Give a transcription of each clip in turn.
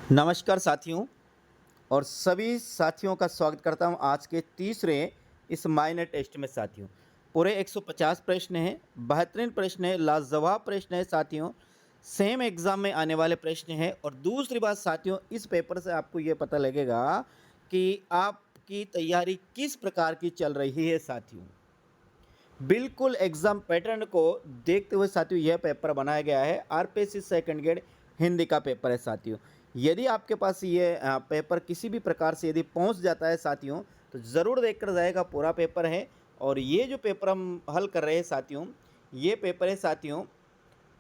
नमस्कार साथियों और सभी साथियों का स्वागत करता हूं आज के तीसरे इस माइनर टेस्ट में साथियों। पूरे 150 प्रश्न हैं, बेहतरीन प्रश्न है, लाजवाब प्रश्न है साथियों। सेम एग्ज़ाम में आने वाले प्रश्न हैं और दूसरी बात साथियों, इस पेपर से आपको ये पता लगेगा कि आपकी तैयारी किस प्रकार की चल रही है साथियों। बिल्कुल एग्ज़ाम पैटर्न को देखते हुए साथियों यह पेपर बनाया गया है। आरपीएससी सेकंड ग्रेड हिंदी का पेपर है साथियों। यदि आपके पास ये पेपर किसी भी प्रकार से यदि पहुंच जाता है साथियों, तो ज़रूर देखकर जाएगा, पूरा पेपर है। और ये जो पेपर हम हल कर रहे हैं साथियों, ये पेपर है साथियों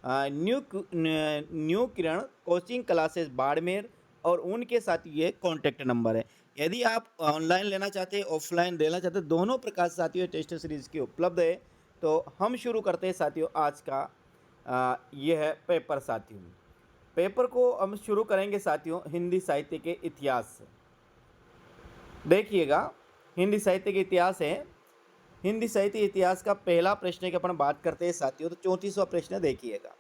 न्यू किरण कोचिंग क्लासेस बाड़मेर और उनके साथ ये कॉन्टैक्ट नंबर है। यदि आप ऑनलाइन लेना चाहते हैं, ऑफलाइन लेना चाहते हैं, दोनों प्रकार से साथियों टेस्ट सीरीज़ की उपलब्ध है। तो हम शुरू करते हैं साथियों आज का ये है पेपर साथियों। पेपर को हम शुरू करेंगे साथियों हिंदी साहित्य के इतिहास से। देखिएगा, हिंदी साहित्य के इतिहास है। हिंदी साहित्य इतिहास का पहला प्रश्न की अपन बात करते हैं साथियों, तो 34वां प्रश्न देखिएगा।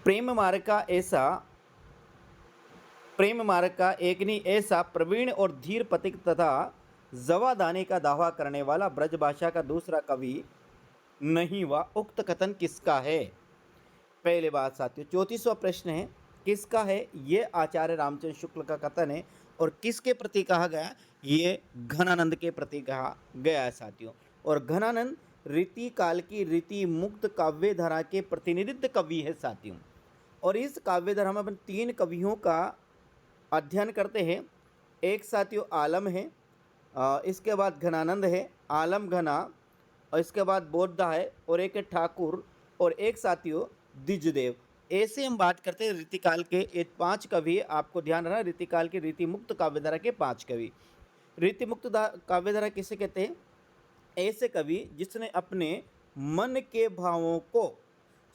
प्रेम मार्ग का एक नहीं ऐसा प्रवीण और धीर पथिक तथा जवादाने का दावा करने वाला ब्रजभाषा का दूसरा कवि नहीं हुआ, उक्त कथन किसका है? पहले बात साथियों, 34वां प्रश्न है किसका है? ये आचार्य रामचंद्र शुक्ल का कथन है। और किसके प्रति कहा गया? ये घनानंद के प्रति कहा गया है साथियों। और घनानंद रीति काल की रीति मुक्त काव्य धारा के प्रतिनिधित्व कवि है साथियों। और इस काव्य धारा में अपन तीन कवियों का अध्ययन करते हैं। एक साथियों आलम है, इसके बाद घनानंद है, आलम घना, और इसके बाद बोधा है, और एक है ठाकुर, और एक साथियों द्विजदेव। ऐसे हम बात करते हैं रीतिकाल के एक 5 कवि। आपको ध्यान रखना, रीतिकाल की रीति मुक्त काव्यधारा के 5 कवि। रीति मुक्त काव्यधारा किसे कहते हैं? ऐसे कवि जिसने अपने मन के भावों को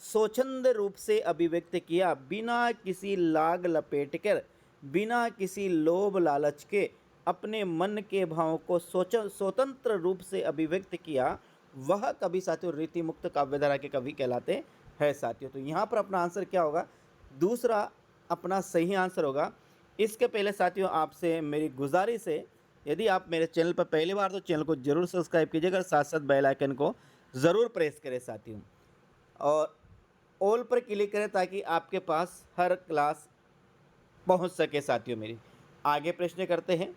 स्वच्छंद रूप से अभिव्यक्त किया, बिना किसी लाग लपेट कर, बिना किसी लोभ लालच के अपने मन के भावों को स्वतंत्र रूप से अभिव्यक्त किया, वह कवि साथियों रीति मुक्त काव्यधारा के कवि कहलाते हैं साथियों। तो यहाँ पर अपना आंसर क्या होगा? दूसरा अपना सही आंसर होगा। इसके पहले साथियों आपसे मेरी गुजारिश है, यदि आप मेरे चैनल पर पहली बार, तो चैनल को जरूर सब्सक्राइब कीजिएगा, साथ साथ बेल आइकन को ज़रूर प्रेस करें साथियों, और ऑल पर क्लिक करें ताकि आपके पास हर क्लास पहुंच सके साथियों मेरी। आगे प्रश्न करते हैं।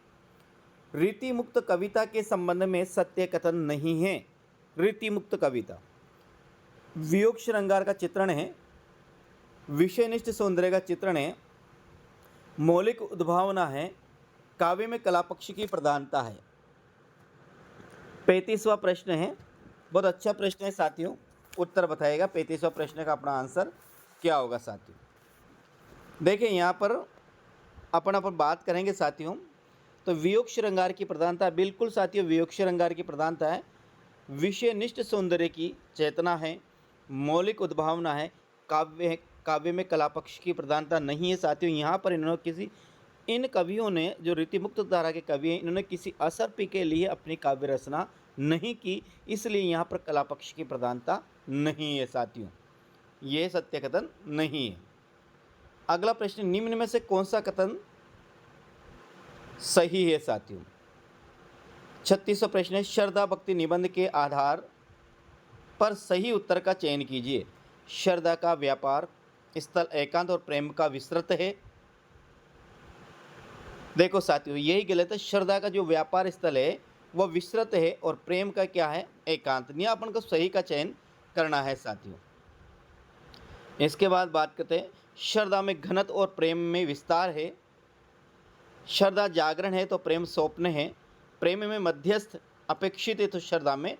रीति मुक्त कविता के संबंध में सत्य कथन नहीं है। रीति मुक्त कविता वियोग श्रृंगार का चित्रण है, विषयनिष्ठ सौंदर्य का चित्रण है, मौलिक उद्भावना है, काव्य में कला पक्ष की प्रधानता है। 35वां प्रश्न है, बहुत अच्छा प्रश्न है साथियों, उत्तर बताइएगा 35वां प्रश्न का अपना आंसर क्या होगा साथियों। देखिए यहाँ पर अपन बात करेंगे साथियों, तो वियोग श्रृंगार की प्रधानता, बिल्कुल साथियों वियोग श्रृंगार की प्रधानता है। विषयनिष्ठ सौंदर्य की चेतना है, मौलिक उद्भावना है, काव्य में कला पक्ष की प्रधानता नहीं है साथियों। यहाँ पर इन कवियों ने, जो रीतिमुक्त धारा के कवि हैं, इन्होंने किसी असर पी के लिए अपनी काव्य रचना नहीं की, इसलिए यहाँ पर कला पक्ष की प्रधानता नहीं है साथियों। ये सत्य कथन नहीं है। अगला प्रश्न, निम्न में से कौन सा कथन सही है साथियों? 36वां प्रश्न है, श्रद्धा भक्ति निबंध के आधार पर सही उत्तर का चयन कीजिए। श्रद्धा का व्यापार स्थल एकांत और प्रेम का विस्तृत है। देखो साथियों यही गलत है। श्रद्धा का जो व्यापार स्थल है वह विस्तृत है, और प्रेम का क्या है? एकांत। नहीं, अपन को सही का चयन करना है साथियों। इसके बाद बात करते हैं, श्रद्धा में घनत्व और प्रेम में विस्तार है। श्रद्धा जागरण है तो प्रेम स्वप्न है। प्रेम में मध्यस्थ अपेक्षित है तो श्रद्धा में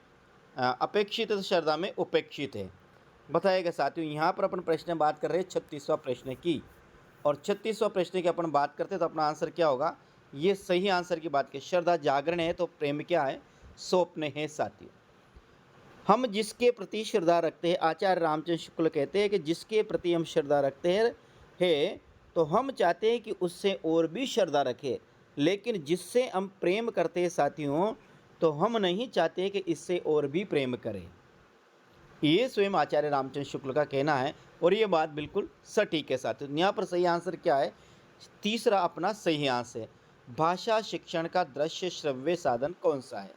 अपेक्षित है तो श्रद्धा में उपेक्षित है। बताएगा साथियों। यहाँ पर अपन प्रश्न बात कर रहे हैं 36वां प्रश्न की, और 36वां प्रश्न की अपन बात करते हैं तो अपना आंसर क्या होगा? ये सही आंसर की बात की, श्रद्धा जागरण है तो प्रेम क्या है? स्वप्न है साथियों। हम जिसके प्रति श्रद्धा रखते हैं, आचार्य रामचंद्र शुक्ल कहते हैं कि जिसके प्रति हम श्रद्धा रखते हैं तो हम चाहते हैं कि उससे और भी श्रद्धा रखें, लेकिन जिससे हम प्रेम करते हैं साथियों, तो हम नहीं चाहते कि इससे और भी प्रेम करें। ये स्वयं आचार्य रामचंद्र शुक्ल का कहना है, और ये बात बिल्कुल सटीक है साथियों। यहाँ पर सही आंसर क्या है? तीसरा अपना सही आंसर है। भाषा शिक्षण का दृश्य श्रव्य साधन कौन सा है?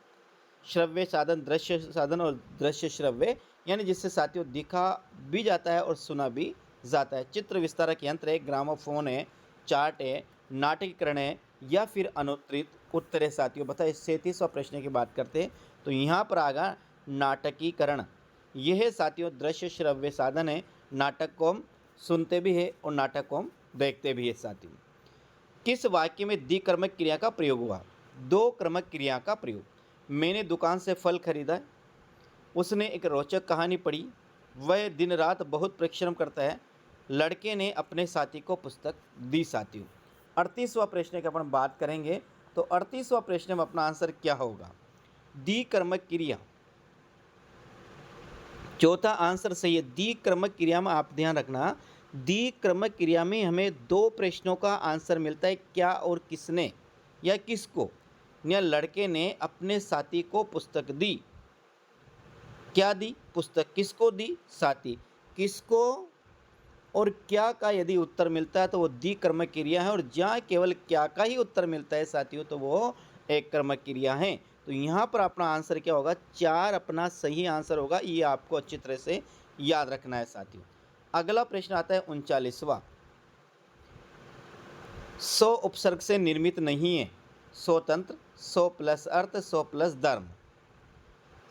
श्रव्य साधन, दृश्य साधन और दृश्य श्रव्य, यानी जिससे साथियों दिखा भी जाता है और सुना भी जाता है। चित्र विस्तारक यंत्र है, ग्रामोफोन है, चार्ट है, नाटकीकरण है या फिर अनुत्तरित उत्तर है साथियों। बताइए 37वां प्रश्न की बात करते हैं तो यहाँ पर आगा नाटकीकरण। यह है साथियों दृश्य श्रव्य साधन है। नाटक को हम सुनते भी है और नाटक को हम देखते भी है साथियों। किस वाक्य में द्विकर्मक क्रिया का प्रयोग हुआ? दो क्रमक क्रिया का प्रयोग। मैंने दुकान से फल खरीदा, उसने एक रोचक कहानी पढ़ी, वह दिन रात बहुत परिश्रम करता है, लड़के ने अपने साथी को पुस्तक दी साथियों। 38वां प्रश्न की अपन बात करेंगे तो 38वां प्रश्न में अपना आंसर क्या होगा? द्विकर्मक क्रिया। चौथा आंसर सही है। द्विकर्मक क्रिया में आप ध्यान रखना, द्विकर्मक क्रिया में हमें दो प्रश्नों का आंसर मिलता है, क्या और किसने या किसको। या लड़के ने अपने साथी को पुस्तक दी, क्या दी? पुस्तक। किसको दी? साथी। किसको और क्या का यदि उत्तर मिलता है तो वो द्विकर्मक क्रिया है, और जहाँ केवल क्या का ही उत्तर मिलता है साथियों तो वो एक कर्मक क्रिया है। तो यहाँ पर अपना आंसर क्या होगा? 4 अपना सही आंसर होगा। ये आपको अच्छी तरह से याद रखना है साथियों। अगला प्रश्न आता है 39वां। 100 उपसर्ग से निर्मित नहीं है। स्वतंत्र, 100 प्लस अर्थ, 100 प्लस धर्म,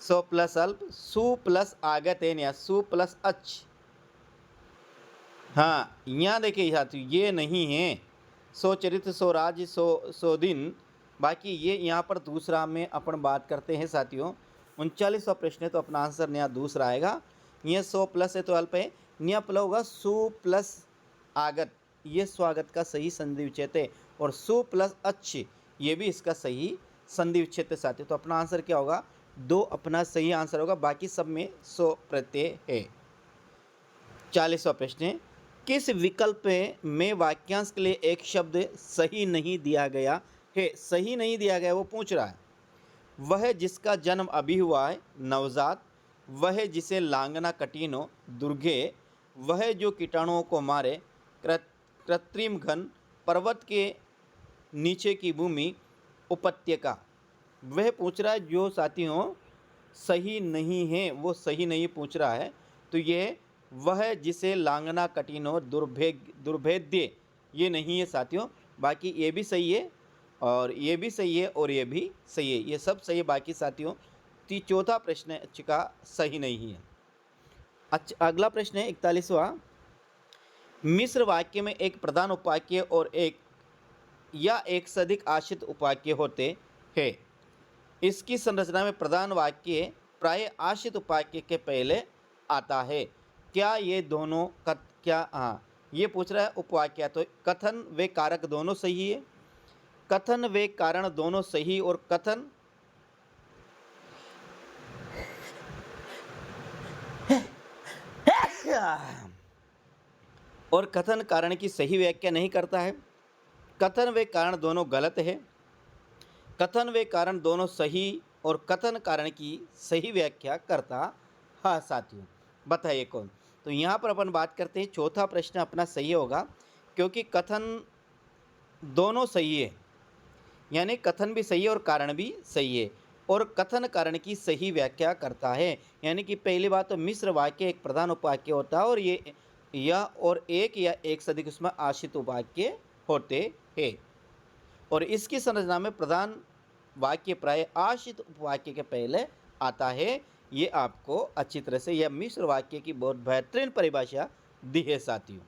100 प्लस अल्प, सु प्लस आगत है या सु प्लस अच्छ। हाँ, यहाँ देखिए साथियों ये नहीं है। 100 चरित्र, 100 राज्य, 100 दिन। बाकी ये यहाँ पर दूसरा में अपन बात करते हैं साथियों। 39वां प्रश्न है तो अपना आंसर यहाँ दूसरा आएगा। ये 100 प्लस है तो अल्प है, यहाँ प्लस होगा सु प्लस आगत, ये स्वागत का सही संधि विच्छेद है, और सु प्लस अच्छ ये भी इसका सही संधि विच्छेद है साथियों। तो अपना आंसर क्या होगा? 2 अपना सही आंसर होगा, बाकी सब में 100 प्रत्यय है। 40वां प्रश्न है, किस विकल्प में वाक्यांश के लिए एक शब्द सही नहीं दिया गया है? सही नहीं दिया गया वो पूछ रहा है। वह जिसका जन्म अभी हुआ है, नवजात। वह जिसे लांघना कठिन हो, दुर्गे। वह जो कीटाणुओं को मारे, कृत्रिम घन। पर्वत के नीचे की भूमि, उपत्यका। वह पूछ रहा है जो साथियों सही नहीं है वो सही नहीं पूछ रहा है। तो ये वह जिसे लांघना कठिन हो, दुर्भेद्य, ये नहीं है साथियों। बाकी ये भी सही है और ये भी सही है और ये भी सही है, ये सब सही है बाकी साथियों। चौथा प्रश्न का सही नहीं है। अच्छा, अगला प्रश्न है 41वां। मिश्र वाक्य में एक प्रधान उपवाक्य और एक या एक से अधिक आश्रित उपवाक्य होते हैं। इसकी संरचना में प्रधान वाक्य प्राय आश्रित उपवाक्य के पहले आता है। क्या ये दोनों क्या? हाँ, ये पूछ रहा है उपवाक्य, तो कथन व कारक दोनों सही है, कथन व कारण दोनों सही, और कथन और कथन कारण की सही व्याख्या नहीं करता है। कथन व कारण दोनों गलत है, कथन व कारण दोनों सही और कथन कारण की सही व्याख्या करता है साथियों। बताइए कौन? तो यहाँ पर अपन बात करते हैं, चौथा प्रश्न अपना सही होगा क्योंकि कथन दोनों सही है, यानी कथन भी सही है और कारण भी सही है, और कथन कारण की सही व्याख्या करता है। यानी कि पहली बात तो मिश्र वाक्य एक प्रधान उपवाक्य होता है और ये या और एक या एक से अधिक उसमें आश्रित उपवाक्य होते हैं, और इसकी संरचना में प्रधान वाक्य प्राय आश्रित उपवाक्य के पहले आता है। ये आपको अच्छी तरह से यह मिश्र वाक्य की बहुत बेहतरीन परिभाषा दी है साथियों।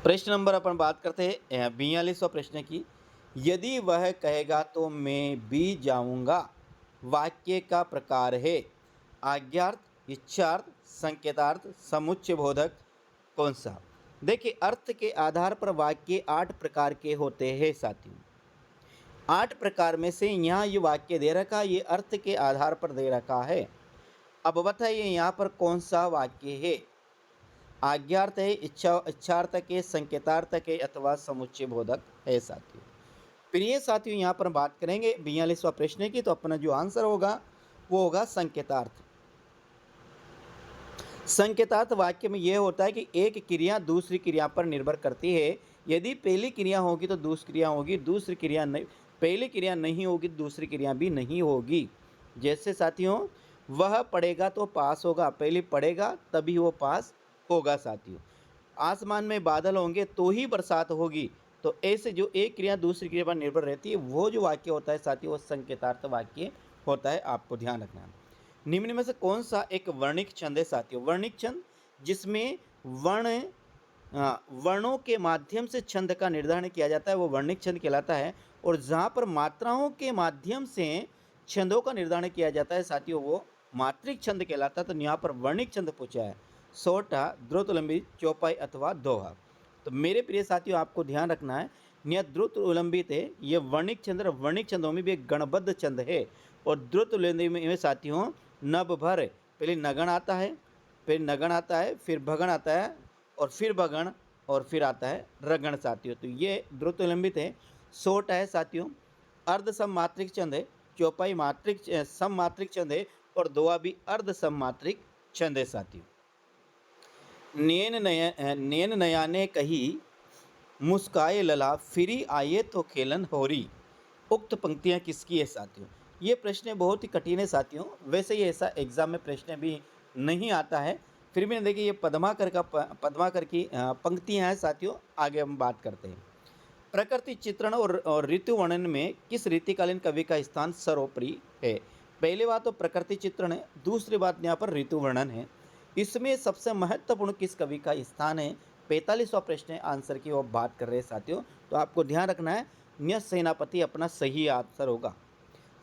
प्रश्न नंबर अपन बात करते हैं 42वां प्रश्न की। यदि वह कहेगा तो मैं भी जाऊंगा वाक्य का प्रकार है आज्ञार्थ, इच्छार्थ, संकेतार्थ, समुच्चय बोधक कौन सा? देखिए अर्थ के आधार पर वाक्य 8 प्रकार के होते हैं साथियों। 8 प्रकार में से यहाँ ये वाक्य दे रखा, ये अर्थ के आधार पर दे रखा है। अब बताइए यहाँ पर कौन सा वाक्य है? आज्ञार्थ है, इच्छार्थक है, संकेतार्थक है अथवा समुच्चय बोधक है साथियों। प्रिय साथियों यहाँ पर बात करेंगे 42वां प्रश्न की, तो अपना जो आंसर होगा वो होगा संकेतार्थ। संकेतार्थ वाक्य में यह होता है कि एक क्रिया दूसरी क्रिया पर निर्भर करती है। यदि पहली क्रिया होगी तो दूसरी क्रिया होगी, दूसरी क्रिया नहीं, पहली क्रिया नहीं होगी दूसरी क्रिया भी नहीं होगी। जैसे साथियों, वह पढ़ेगा तो पास होगा, पहले पढ़ेगा तभी वो पास होगा साथियों। आसमान में बादल होंगे तो ही बरसात होगी। तो ऐसे जो एक क्रिया दूसरी क्रिया पर निर्भर रहती है, वो जो वाक्य होता है साथियों, वो संकेतार्थ वाक्य होता है, आपको ध्यान रखना है। निम्न में से कौन सा एक वर्णिक छंद है साथियों? वर्णिक छंद जिसमें वर्णों के माध्यम से छंद का निर्धारण किया जाता है, वो वर्णिक छंद कहलाता है। और जहाँ पर मात्राओं के माध्यम से छंदों का निर्धारण किया जाता है साथियों, वो मात्रिक छंद कहलाता है। तो यहाँ पर वर्णिक छंद पूछा है, सोटा, द्रुतलंबी, चौपाई अथवा दोहा। तो मेरे प्रिय साथियों, आपको ध्यान रखना है, यह द्रुत उलंबित है, ये वर्णिक छंद, वर्णिक छंदों में भी एक गणबद्ध छंद है। और द्रुत उलंबित में साथियों नभ भर, पहले नगण आता है, फिर नगण आता है, फिर भगण आता है, और फिर भगण, और फिर आता है रगण साथियों। तो ये द्रुत उलंबित है। सोट है साथियों अर्ध सम मात्रिक छंद है, चौपाई मात्रिक सम मात्रिक छंद है, और दोहा भी अर्ध सम मात्रिक छंद है साथियों। नैन नया ने कही, मुस्काए लला, फिरी आए तो खेलन होरी। उक्त पंक्तियाँ किसकी है साथियों? ये प्रश्न बहुत ही कठिन है साथियों। वैसे ये ऐसा एग्जाम में प्रश्न भी नहीं आता है, फिर भी देखिए ये पद्माकर की पंक्तियाँ हैं साथियों। आगे हम बात करते हैं। प्रकृति चित्रण और ऋतु वर्णन में किस रीतिकालीन कवि का स्थान सर्वोपरि है? पहली बात तो प्रकृति चित्रण है, दूसरी बात यहाँ पर ऋतु वर्णन है। इसमें सबसे महत्वपूर्ण किस कवि का स्थान है? 45वां प्रश्न है, आंसर की वो बात कर रहे हैं साथियों। तो आपको ध्यान रखना है, न्य सेनापति अपना सही आंसर होगा।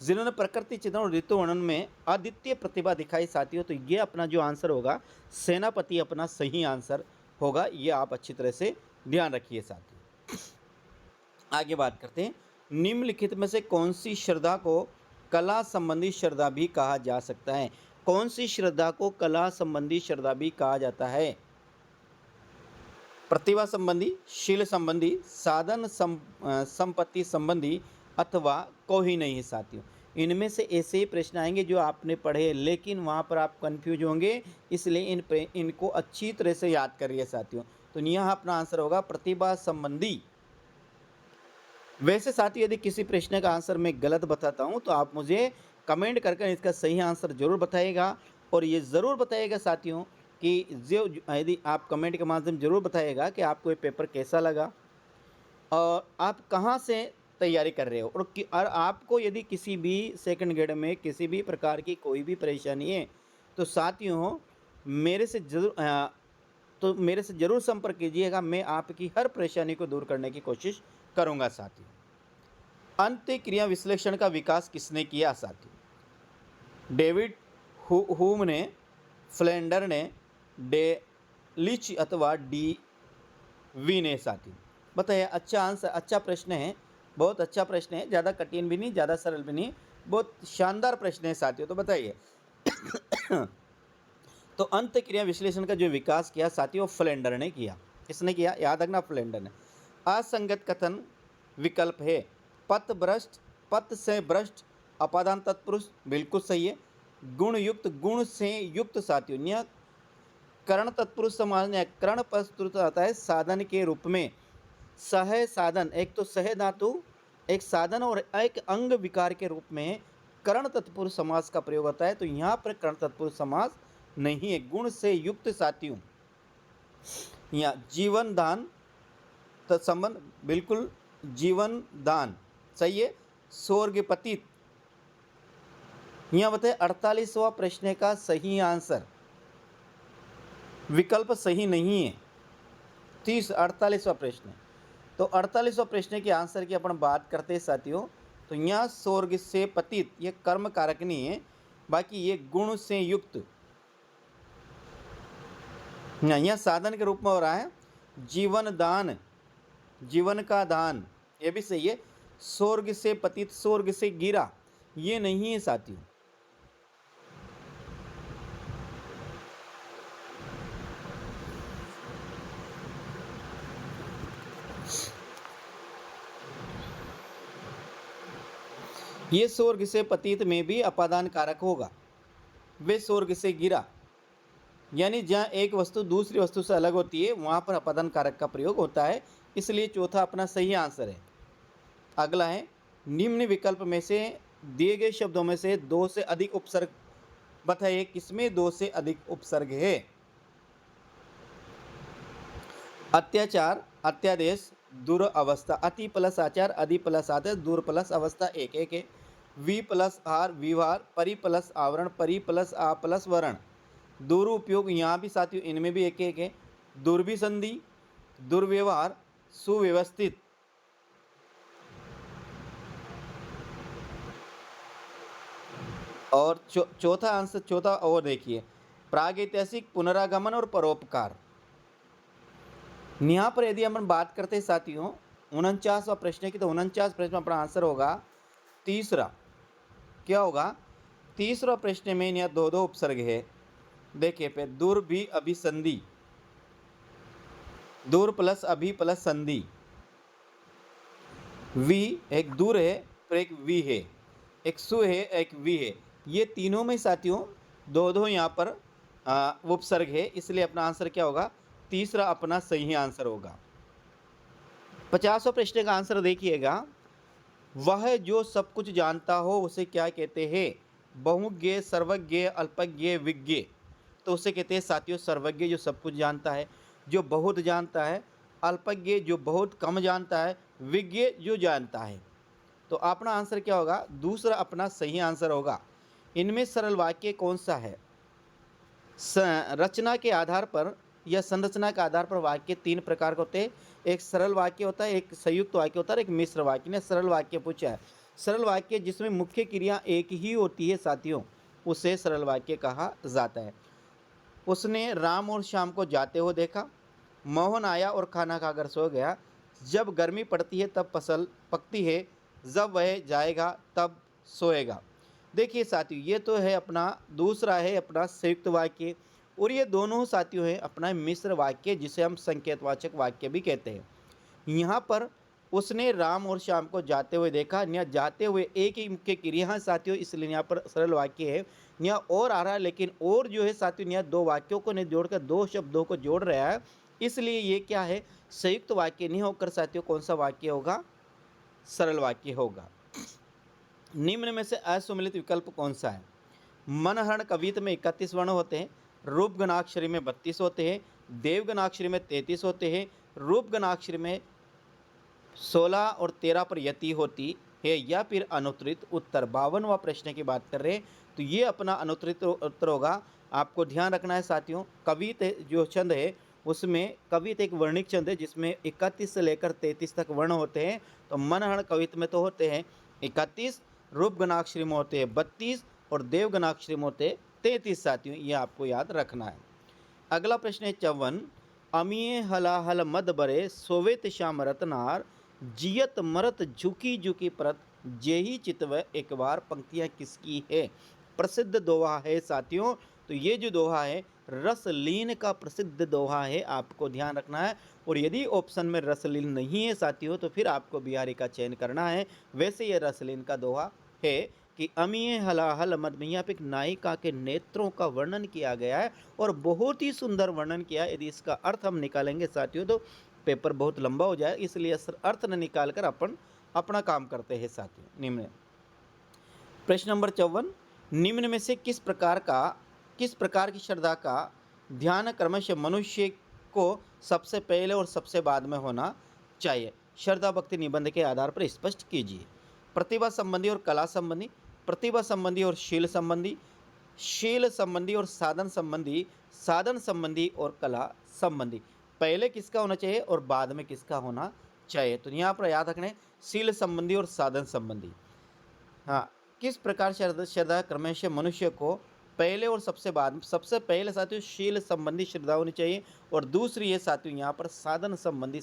जिन्होंने प्रकृति चित्रण और ऋतु वर्णन में अद्वितीय प्रतिभा दिखाई साथियों, तो ये अपना जो आंसर होगा, सेनापति अपना सही आंसर होगा। ये आप अच्छी तरह से ध्यान रखिए साथियों। आगे बात करते हैं, निम्नलिखित में से कौन सी श्रद्धा को कला संबंधी श्रद्धा भी कहा जा सकता है? कौन सी श्रद्धा को कला संबंधी श्रद्धा भी कहा जाता है? प्रतिभा संबंधी, शील संबंधी, साधन संपत्ति संबंधी, अथवा कोई नहीं साथियों। इनमें से ऐसे ही प्रश्न आएंगे जो आपने पढ़े, लेकिन वहाँ पर आप कंफ्यूज होंगे, इसलिए इनको अच्छी तरह से याद करिए साथियों। तो यहाँ अपना आंसर होगा प्रतिभा संबंधी। वैसे साथियों, यदि किसी प्रश्न का आंसर मैं गलत बताता हूँ तो आप मुझे कमेंट करके इसका सही आंसर जरूर बताइएगा। और ये ज़रूर बताइएगा साथियों कि जो यदि आप कमेंट के माध्यम जरूर बताइएगा कि आपको ये पेपर कैसा लगा और आप कहाँ से तैयारी कर रहे हो। और आपको यदि किसी भी सेकंड ग्रेड में किसी भी प्रकार की कोई भी परेशानी है तो साथियों मेरे से ज़रूर संपर्क कीजिएगा। मैं आपकी हर परेशानी को दूर करने की कोशिश करूंगा साथियों। अंत्य क्रिया विश्लेषण का विकास किसने किया साथियों? डेविड हुम ने, फ्लेंडर ने, लिच अथवा डी वी ने साथियों। बताइए, अच्छा आंसर, अच्छा प्रश्न है, बहुत अच्छा प्रश्न है, ज़्यादा कठिन भी नहीं, ज़्यादा सरल भी नहीं, बहुत शानदार प्रश्न है साथियों। तो बताइए तो अंत क्रिया विश्लेषण का जो विकास किया साथियों, फ्लेंडर ने किया। किसने किया? याद रखना, फ्लेंडर ने। असंगत कथन विकल्प है, पथ भ्रष्ट, पथ से भ्रष्ट, अपादान तत्पुरुष, बिल्कुल सही है। गुण युक्त, गुण से युक्त साथियों, यह कर्ण तत्पुरुष समास में कर्ण पद आता है साधन के रूप में। सह साधन, एक तो सह धातु एक साधन और एक अंग विकार के रूप में कर्ण तत्पुरुष समास का प्रयोग होता है। तो यहाँ पर कर्ण तत्पुरुष समास नहीं है, गुण से युक्त साथियों। यहाँ जीवन दान संबंध, बिल्कुल जीवन दान सही है। स्वर्ग पतित, यहाँ बताए 48वां प्रश्न का सही आंसर, विकल्प सही नहीं है। 48वां प्रश्न। तो 48वां प्रश्न के आंसर की अपन बात करते हैं साथियों। तो यहाँ स्वर्ग से पतित ये कर्म कारक नहीं है, बाकी ये गुण से युक्त, यहाँ साधन के रूप में हो रहा है। जीवन दान, जीवन का दान, ये भी सही है। स्वर्ग से पतित, स्वर्ग से गिरा, ये नहीं है साथियों। ये स्वर्ग से पतित में भी अपादान कारक होगा, वे स्वर्ग से गिरा, यानी जहाँ एक वस्तु दूसरी वस्तु से अलग होती है वहाँ पर अपदन कारक का प्रयोग होता है, इसलिए चौथा अपना सही आंसर है। अगला है, निम्न विकल्प में से दिए गए शब्दों में से दो से अधिक उपसर्ग बताइए, किसमें दो से अधिक उपसर्ग है? अत्याचार, अत्यादेश, दुरअवस्था। अति प्लस आचार, अधि प्लस आदेश, दूर प्लस अवस्था एक एक है। वी प्लस आर विवार, परि प्लस आवरण, परि प्लस आ प्लस वरण। दुरुपयोग यहाँ भी साथियों इनमें भी एक एक है। दुर्भिसंधि, दुर्व्यवहार, सुव्यवस्थित। और चौथा आंसर, चौथा और देखिए, प्रागैतिहासिक, पुनरागमन और परोपकार। यहाँ पर यदि हम बात करते हैं साथियों 49वां प्रश्न की, तो 49 प्रश्न में अपना आंसर होगा तीसरा। क्या होगा? तीसरा प्रश्न में यहाँ दो दो उपसर्ग है। देखिए पे दूर भी अभिसंधि, दूर प्लस अभी प्लस संधि। वी एक दूर है फिर एक वी है, एक सु है एक वी है, ये तीनों में साथियों दो दो यहाँ पर उपसर्ग है, इसलिए अपना आंसर क्या होगा? तीसरा अपना सही आंसर होगा। 50वां प्रश्न का आंसर देखिएगा, वह जो सब कुछ जानता हो उसे क्या कहते हैं? बहुज्ञ, सर्वज्ञ, अल्पज्ञ, विज्ञ। तो उसे कहते हैं साथियों सर्वज्ञ, जो सब कुछ जानता है, जो बहुत जानता है, अल्पज्ञ जो बहुत कम जानता है, विज्ञ जो जानता है। तो अपना आंसर क्या होगा? दूसरा अपना सही आंसर होगा। इनमें सरल वाक्य कौन सा है? रचना के आधार पर या संरचना के आधार पर वाक्य तीन प्रकार के होते हैं। एक सरल वाक्य होता है, एक संयुक्त वाक्य होता है, एक मिश्र वाक्य। ने सरल वाक्य पूछा है। सरल वाक्य जिसमें मुख्य क्रिया एक ही होती है साथियों, उसे सरल वाक्य कहा जाता है। उसने राम और श्याम को जाते हुए देखा, मोहन आया और खाना खाकर सो गया, जब गर्मी पड़ती है तब फसल पकती है, जब वह जाएगा तब सोएगा। देखिए साथियों ये तो है अपना दूसरा है अपना संयुक्त वाक्य, और ये दोनों साथियों है अपना मिश्र वाक्य जिसे हम संकेतवाचक वाक्य भी कहते हैं। यहाँ पर उसने राम और श्याम को जाते हुए देखा, यहाँ जाते हुए एक ही मुख्य क्रिया है साथियों, इसलिए यहाँ पर सरल वाक्य है। यहाँ और आ रहा है, लेकिन और जो है साथियों यहाँ दो वाक्यों को नहीं जोड़कर दो शब्दों को जोड़ रहा है, इसलिए ये क्या है? संयुक्त वाक्य नहीं होकर साथियों कौन सा वाक्य होगा? सरल वाक्य होगा। निम्न में से असुमिलित विकल्प कौन सा है? मनहरण कवित्त में 31 वर्ण होते हैं, रूपगणाक्षरी में 32 होते हैं, देवगणाक्षरी में 33 होते हैं, रूपगणाक्षरी में 16 और 13 पर यति होती है, या फिर अनुत्तरित उत्तर। 52वां प्रश्न की बात कर रहे हैं, तो ये अपना अनुत्तरित उत्तर होगा। आपको ध्यान रखना है साथियों, कवित्त जो छंद है उसमें कवित्त एक वर्णिक छंद है जिसमें 31 से लेकर 33 तक वर्ण होते हैं। तो मनहरण कवित्त में तो होते हैं 31, रूपगणाक्षरी में होते हैं 32 और देवगणाक्षरी में होते हैं 33 साथियों, ये आपको याद रखना है। अगला प्रश्न है 54, अमीय हलाहल मद बरे सोवेत श्याम रतनार, जियत मरत झुकी झुकी परत, जेही चितव एक बार। पंक्तियाँ किसकी है? प्रसिद्ध दोहा है साथियों। तो ये जो दोहा है रसलीन का प्रसिद्ध दोहा है, आपको ध्यान रखना है। और यदि ऑप्शन में रसलीन नहीं है साथियों तो फिर आपको बिहारी का चयन करना है। वैसे ये रसलीन का दोहा है कि अमीय हलाहल मद में यहाँ पे एक नायिका के नेत्रों का वर्णन किया गया है और बहुत ही सुंदर वर्णन किया है। यदि इसका अर्थ हम निकालेंगे साथियों तो पेपर बहुत लंबा हो जाए, इसलिए अर्थ न निकाल कर अपन अपना काम करते हैं साथियों। निम्न प्रश्न नंबर 54, निम्न में से किस प्रकार की श्रद्धा का ध्यान क्रमशः मनुष्य को सबसे पहले और सबसे बाद में होना चाहिए? श्रद्धा भक्ति निबंध के आधार पर स्पष्ट कीजिए। प्रतिभा संबंधी और कला संबंधी, प्रतिभा संबंधी और शील संबंधी, शील संबंधी और साधन संबंधी, साधन संबंधी और कला संबंधी। पहले किसका होना चाहिए और बाद में किसका होना चाहिए? तो यहाँ पर याद रखना है शील संबंधी और साधन संबंधी। हाँ, किस प्रकार श्रद्धा क्रमशः मनुष्य को पहले और सबसे बाद, सबसे पहले साथियों शील संबंधी श्रद्धा होनी चाहिए और दूसरी ये साथियों यहाँ पर साधन संबंधी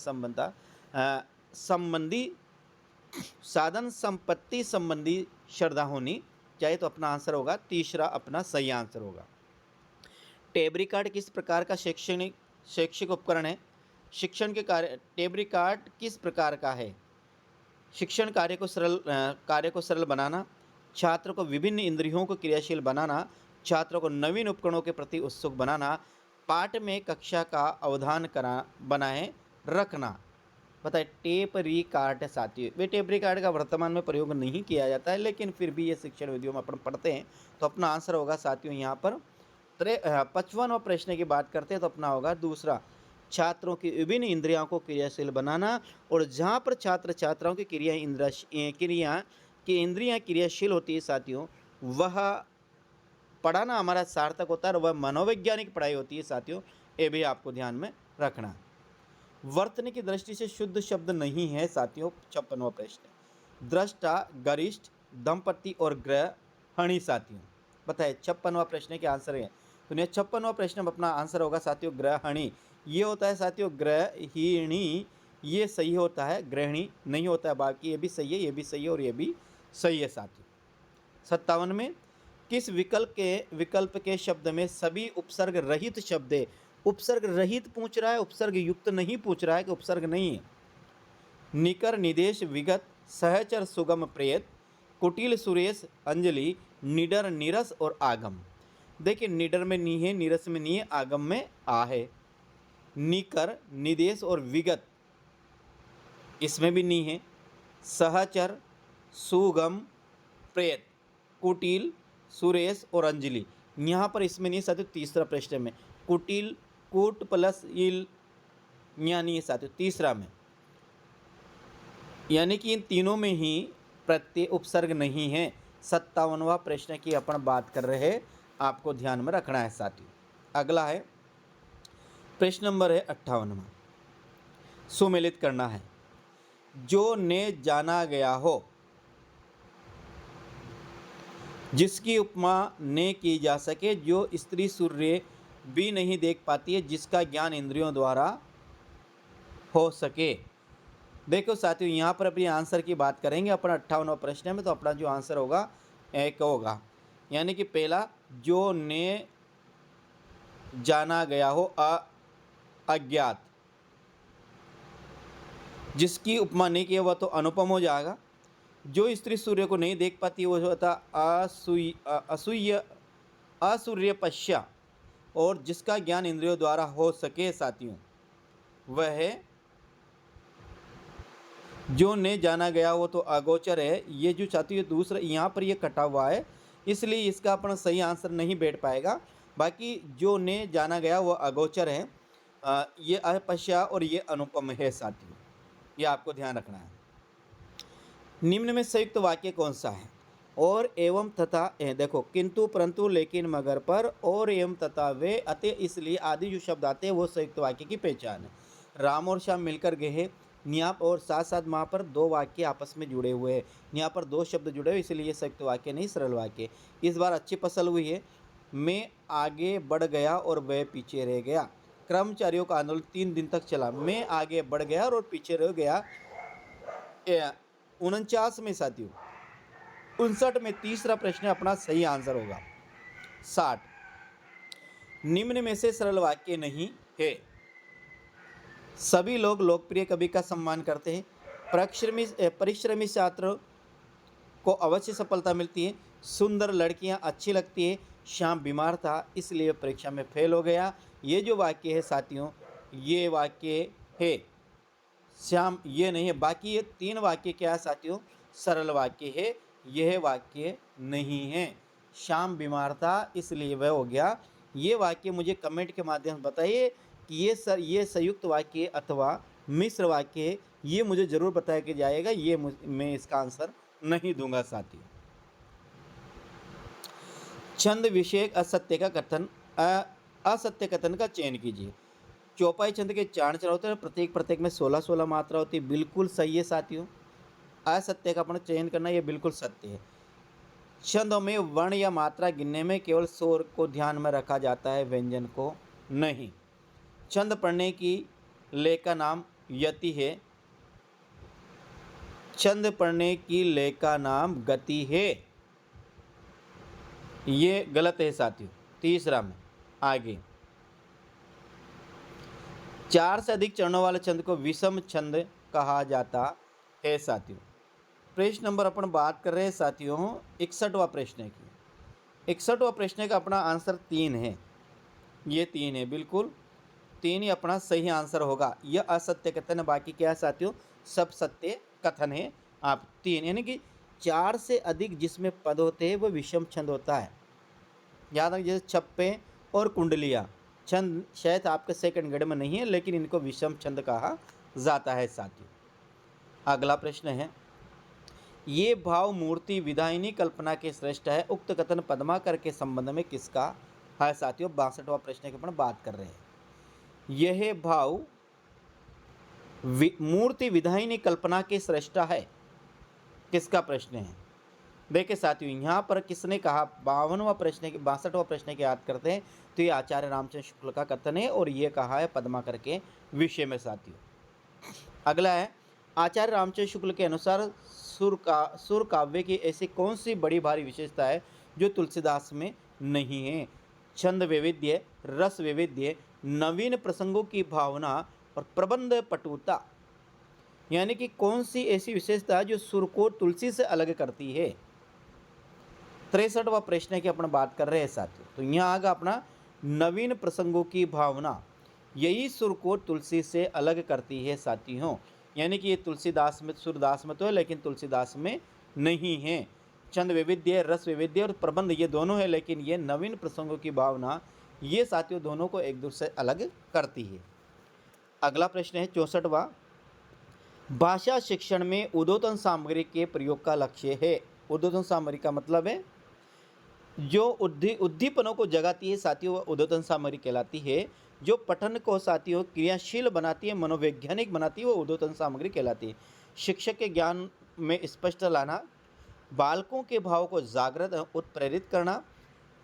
साधन संपत्ति संबंधी श्रद्धा होनी चाहिए। तो अपना आंसर होगा तीसरा अपना सही आंसर होगा। टेप रिकॉर्ड किस प्रकार का शैक्षिक उपकरण है? शिक्षण के कार्य टेप रिकॉर्ड किस प्रकार का है? शिक्षण कार्य को सरल बनाना, छात्र को विभिन्न इंद्रियों को क्रियाशील बनाना, छात्रों को नवीन उपकरणों के प्रति उत्सुक बनाना, पाठ में कक्षा का अवधान करा बनाए रखना। बताए टेप रिकॉर्ड साथियों, वे टेप रिकॉर्ड का वर्तमान में प्रयोग नहीं किया जाता है, लेकिन फिर भी ये शिक्षण विधियों में अपन पढ़ते हैं। तो अपना आंसर होगा साथियों यहाँ पर 55वां प्रश्न की बात करते हैं तो अपना होगा दूसरा, छात्रों की विभिन्न इंद्रियों को क्रियाशील बनाना। और जहाँ पर छात्र छात्राओं की इंद्रियां क्रियाशील होती है साथियों, वह पढ़ाना हमारा सार्थक होता है और वह मनोवैज्ञानिक पढ़ाई होती है साथियों। ये भी आपको ध्यान में रखना। वर्तनी की दृष्टि से शुद्ध शब्द नहीं है साथियों। 56वां प्रश्न, दृष्टा, गरिष्ठ, दंपति और गृहिणी साथियों। बताए 56वां प्रश्न के आंसर है। तो 56वां प्रश्न में अपना आंसर होगा साथियों गृहिणी। ये होता है साथियों गृहिणी, ये सही होता है, गृहिणी नहीं होता है। बाकी ये भी सही है, ये भी सही है और ये भी सही है साथियों। 57 में किस विकल्प के शब्द में सभी उपसर्ग रहित शब्द है। उपसर्ग रहित पूछ रहा है, उपसर्ग युक्त नहीं पूछ रहा है कि उपसर्ग नहीं है। निकर, निदेश, विगत, सहचर, सुगम, प्रेत, कुटिल, सुरेश, अंजलि, निडर, नीरस और आगम। देखिए निडर में नी है, नीरस में नी है, आगम में आ है। निकर, निदेश और विगत इसमें भी नी है। सहचर, सुगम, प्रेत, कुटिल, सुरेश और अंजलि यहाँ पर इसमें नहीं साथियों। तीसरा प्रश्न में कुटिल, कुट प्लस इल यहाँ नहीं है साथियों तीसरा में, यानी कि इन तीनों में ही प्रत्यय उपसर्ग नहीं है। 57वां प्रश्न की अपन बात कर रहे हैं, आपको ध्यान में रखना है साथियों। अगला है प्रश्न नंबर है 58वां, सुमेलित करना है। जो ने जाना गया हो, जिसकी उपमा ने की जा सके, जो स्त्री सूर्य भी नहीं देख पाती है, जिसका ज्ञान इंद्रियों द्वारा हो सके। देखो साथियों यहाँ पर अपने आंसर की बात करेंगे अपना 58वां प्रश्न में। तो अपना जो आंसर होगा एक होगा, यानी कि पहला जो ने जाना गया हो अज्ञात, जिसकी उपमा नहीं की वह तो अनुपम हो जाएगा। जो स्त्री सूर्य को नहीं देख पाती वो होता असूर्य पश्या, और जिसका ज्ञान इंद्रियों द्वारा हो सके साथियों वह है जो ने जाना गया वो तो अगोचर है। ये जो साथियों दूसरा यहाँ पर ये कटा हुआ है, इसलिए इसका अपना सही आंसर नहीं बैठ पाएगा। बाकी जो ने जाना गया वो अगोचर है, ये अपश्या और ये अनुपम है साथियों, ये आपको ध्यान रखना है। निम्न में संयुक्त वाक्य कौन सा है। और एवं तथा देखो किंतु परंतु लेकिन मगर पर और एवं तथा वे अतः इसलिए आदि जो शब्द आते हैं वो संयुक्त वाक्य की पहचान है। राम और श्याम मिलकर गए हैं, यहाँ और साथ साथ वहाँ पर दो वाक्य आपस में जुड़े हुए हैं, यहाँ पर दो शब्द जुड़े हुए इसलिए ये संयुक्त वाक्य नहीं सरल वाक्य। इस बार अच्छी फसल हुई है। मैं आगे बढ़ गया और वह पीछे रह गया। कर्मचारियों का आंदोलन 3 दिन तक चला। मैं आगे बढ़ गया और पीछे रह गया 49 में साथियों। 59 में तीसरा प्रश्न अपना सही आंसर होगा। 60 निम्न में से सरल वाक्य नहीं है। सभी लोग लोकप्रिय कवि का सम्मान करते हैं। परिश्रमी छात्र को अवश्य सफलता मिलती है। सुंदर लड़कियां अच्छी लगती है। श्याम बीमार था इसलिए परीक्षा में फेल हो गया। ये जो वाक्य है साथियों ये वाक्य है। श्याम ये नहीं है, बाकी ये 3 वाक्य क्या है साथियों सरल वाक्य है, यह वाक्य नहीं है। श्याम बीमार था इसलिए वह हो गया। ये वाक्य मुझे कमेंट के माध्यम से बताइए कि ये संयुक्त वाक्य अथवा मिश्र वाक्य है, ये मुझे ज़रूर बताया कि जाएगा। ये मैं इसका आंसर नहीं दूंगा साथियों। छंद विषयक असत्य का कथन असत्य कथन का चयन कीजिए। चौपाई छंद के 4 चरण होते हैं, प्रत्येक में 16-16 मात्रा होती है। बिल्कुल सही है साथियों। असत्य का अपना चयन करना ये बिल्कुल सत्य है। छंदों में वर्ण या मात्रा गिनने में केवल स्वर को ध्यान में रखा जाता है, व्यंजन को नहीं। छंद पढ़ने की लय का नाम यति है। छंद पढ़ने की लय का नाम गति है। ये गलत है साथियों। तीसरा में आगे 4 से अधिक चरणों वाले छंद को विषम छंद कहा जाता है साथियों। प्रश्न नंबर अपन बात कर रहे हैं साथियों 61वां प्रश्न की। 61वां प्रश्न का अपना आंसर 3 है। ये 3 है, बिल्कुल 3 ही अपना सही आंसर होगा। यह असत्य कथन है, बाकी क्या है साथियों, सब सत्य कथन है। आप 3 यानी कि 4 से अधिक जिसमें पद होते हैं वो विषम छंद होता है। याद रखिए, जैसे छप्पे और कुंडलियाँ छंद शायद आपके सेकंड ग्रेड में नहीं है, लेकिन इनको विषम छंद कहा जाता है साथियों। अगला प्रश्न है, ये भाव मूर्ति विधायिनी कल्पना के श्रेष्ठ है, उक्त कथन पद्माकर के संबंध में किसका है साथियों। 62वां प्रश्न की अपन बात कर रहे हैं। यह भाव मूर्ति विधायिनी कल्पना के श्रेष्ठ है, किसका प्रश्न है। देखिए साथियों, यहाँ पर किसने कहा, 52वां प्रश्न की 62वां प्रश्न की याद करते हैं तो ये आचार्य रामचंद्र शुक्ल का कथन है और ये कहा है पद्माकर के विषय में साथियों। अगला है, आचार्य रामचंद्र शुक्ल के अनुसार सुर काव्य की ऐसी कौन सी बड़ी भारी विशेषता है जो तुलसीदास में नहीं है। छंद वैविध्य, रस वैविध्य, नवीन प्रसंगों की भावना और प्रबंध पटुता, यानी कि कौन सी ऐसी विशेषता है जो सुर को तुलसी से अलग करती है। 63वां प्रश्न की अपन बात कर रहे हैं साथियों। तो यहाँ आगा अपना नवीन प्रसंगों की भावना, यही सुर को तुलसी से अलग करती है साथियों। यानी कि ये तुलसीदास में, सूरदास में तो है लेकिन तुलसीदास में नहीं है। छंद वैविध्य, रस वैविध्य और प्रबंध ये दोनों है, लेकिन ये नवीन प्रसंगों की भावना ये साथियों दोनों को एक दूसरे से अलग करती है। अगला प्रश्न है 64वां, भाषा शिक्षण में उद्बोधन सामग्री के प्रयोग का लक्ष्य है। उद्बोधन सामग्री का मतलब है जो उद्दीपनों को जगाती है साथियों, वह उद्बोधन सामग्री कहलाती है। जो पठन को साथियों क्रियाशील बनाती है, मनोवैज्ञानिक बनाती है, वो उद्बोधन सामग्री कहलाती है। शिक्षक के ज्ञान में स्पष्ट लाना, बालकों के भाव को जागृत उत्प्रेरित करना,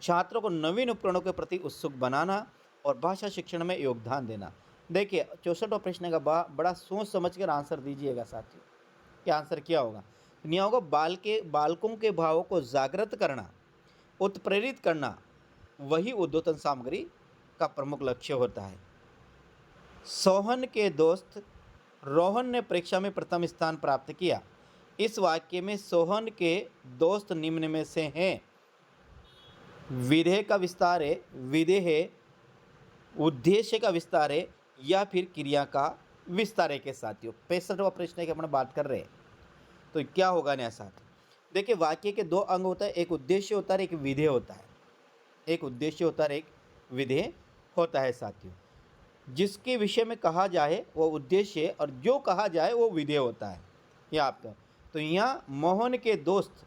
छात्रों को नवीन उपकरणों के प्रति उत्सुक बनाना और भाषा शिक्षण में योगदान देना। देखिए 64वां प्रश्न का बड़ा सोच समझ कर आंसर दीजिएगा साथियों। क्या आंसर क्या होगा, नहीं होगा, बालकों के भावों को जागृत करना, उत्प्रेरित करना, वही उद्बोधन सामग्री का प्रमुख लक्ष्य होता है। सोहन के दोस्त रोहन ने परीक्षा में प्रथम स्थान प्राप्त किया। इस वाक्य में सोहन के दोस्त निम्न में से हैं। विधेय का विस्तार है, विधेय है, उद्देश्य का विस्तार है या फिर क्रिया का विस्तार है के साथियों। 65वां प्रश्न की अपन बात कर रहे हैं तो क्या होगा नया साथ। देखिए वाक्य के दो अंग होता है, एक उद्देश्य होता है, एक विधेय होता है। एक उद्देश्य होता है, एक विधेय होता है साथियों। जिसके विषय में कहा जाए वो उद्देश्य और जो कहा जाए वो विधेय होता है। यह आपका तो यहाँ मोहन के दोस्त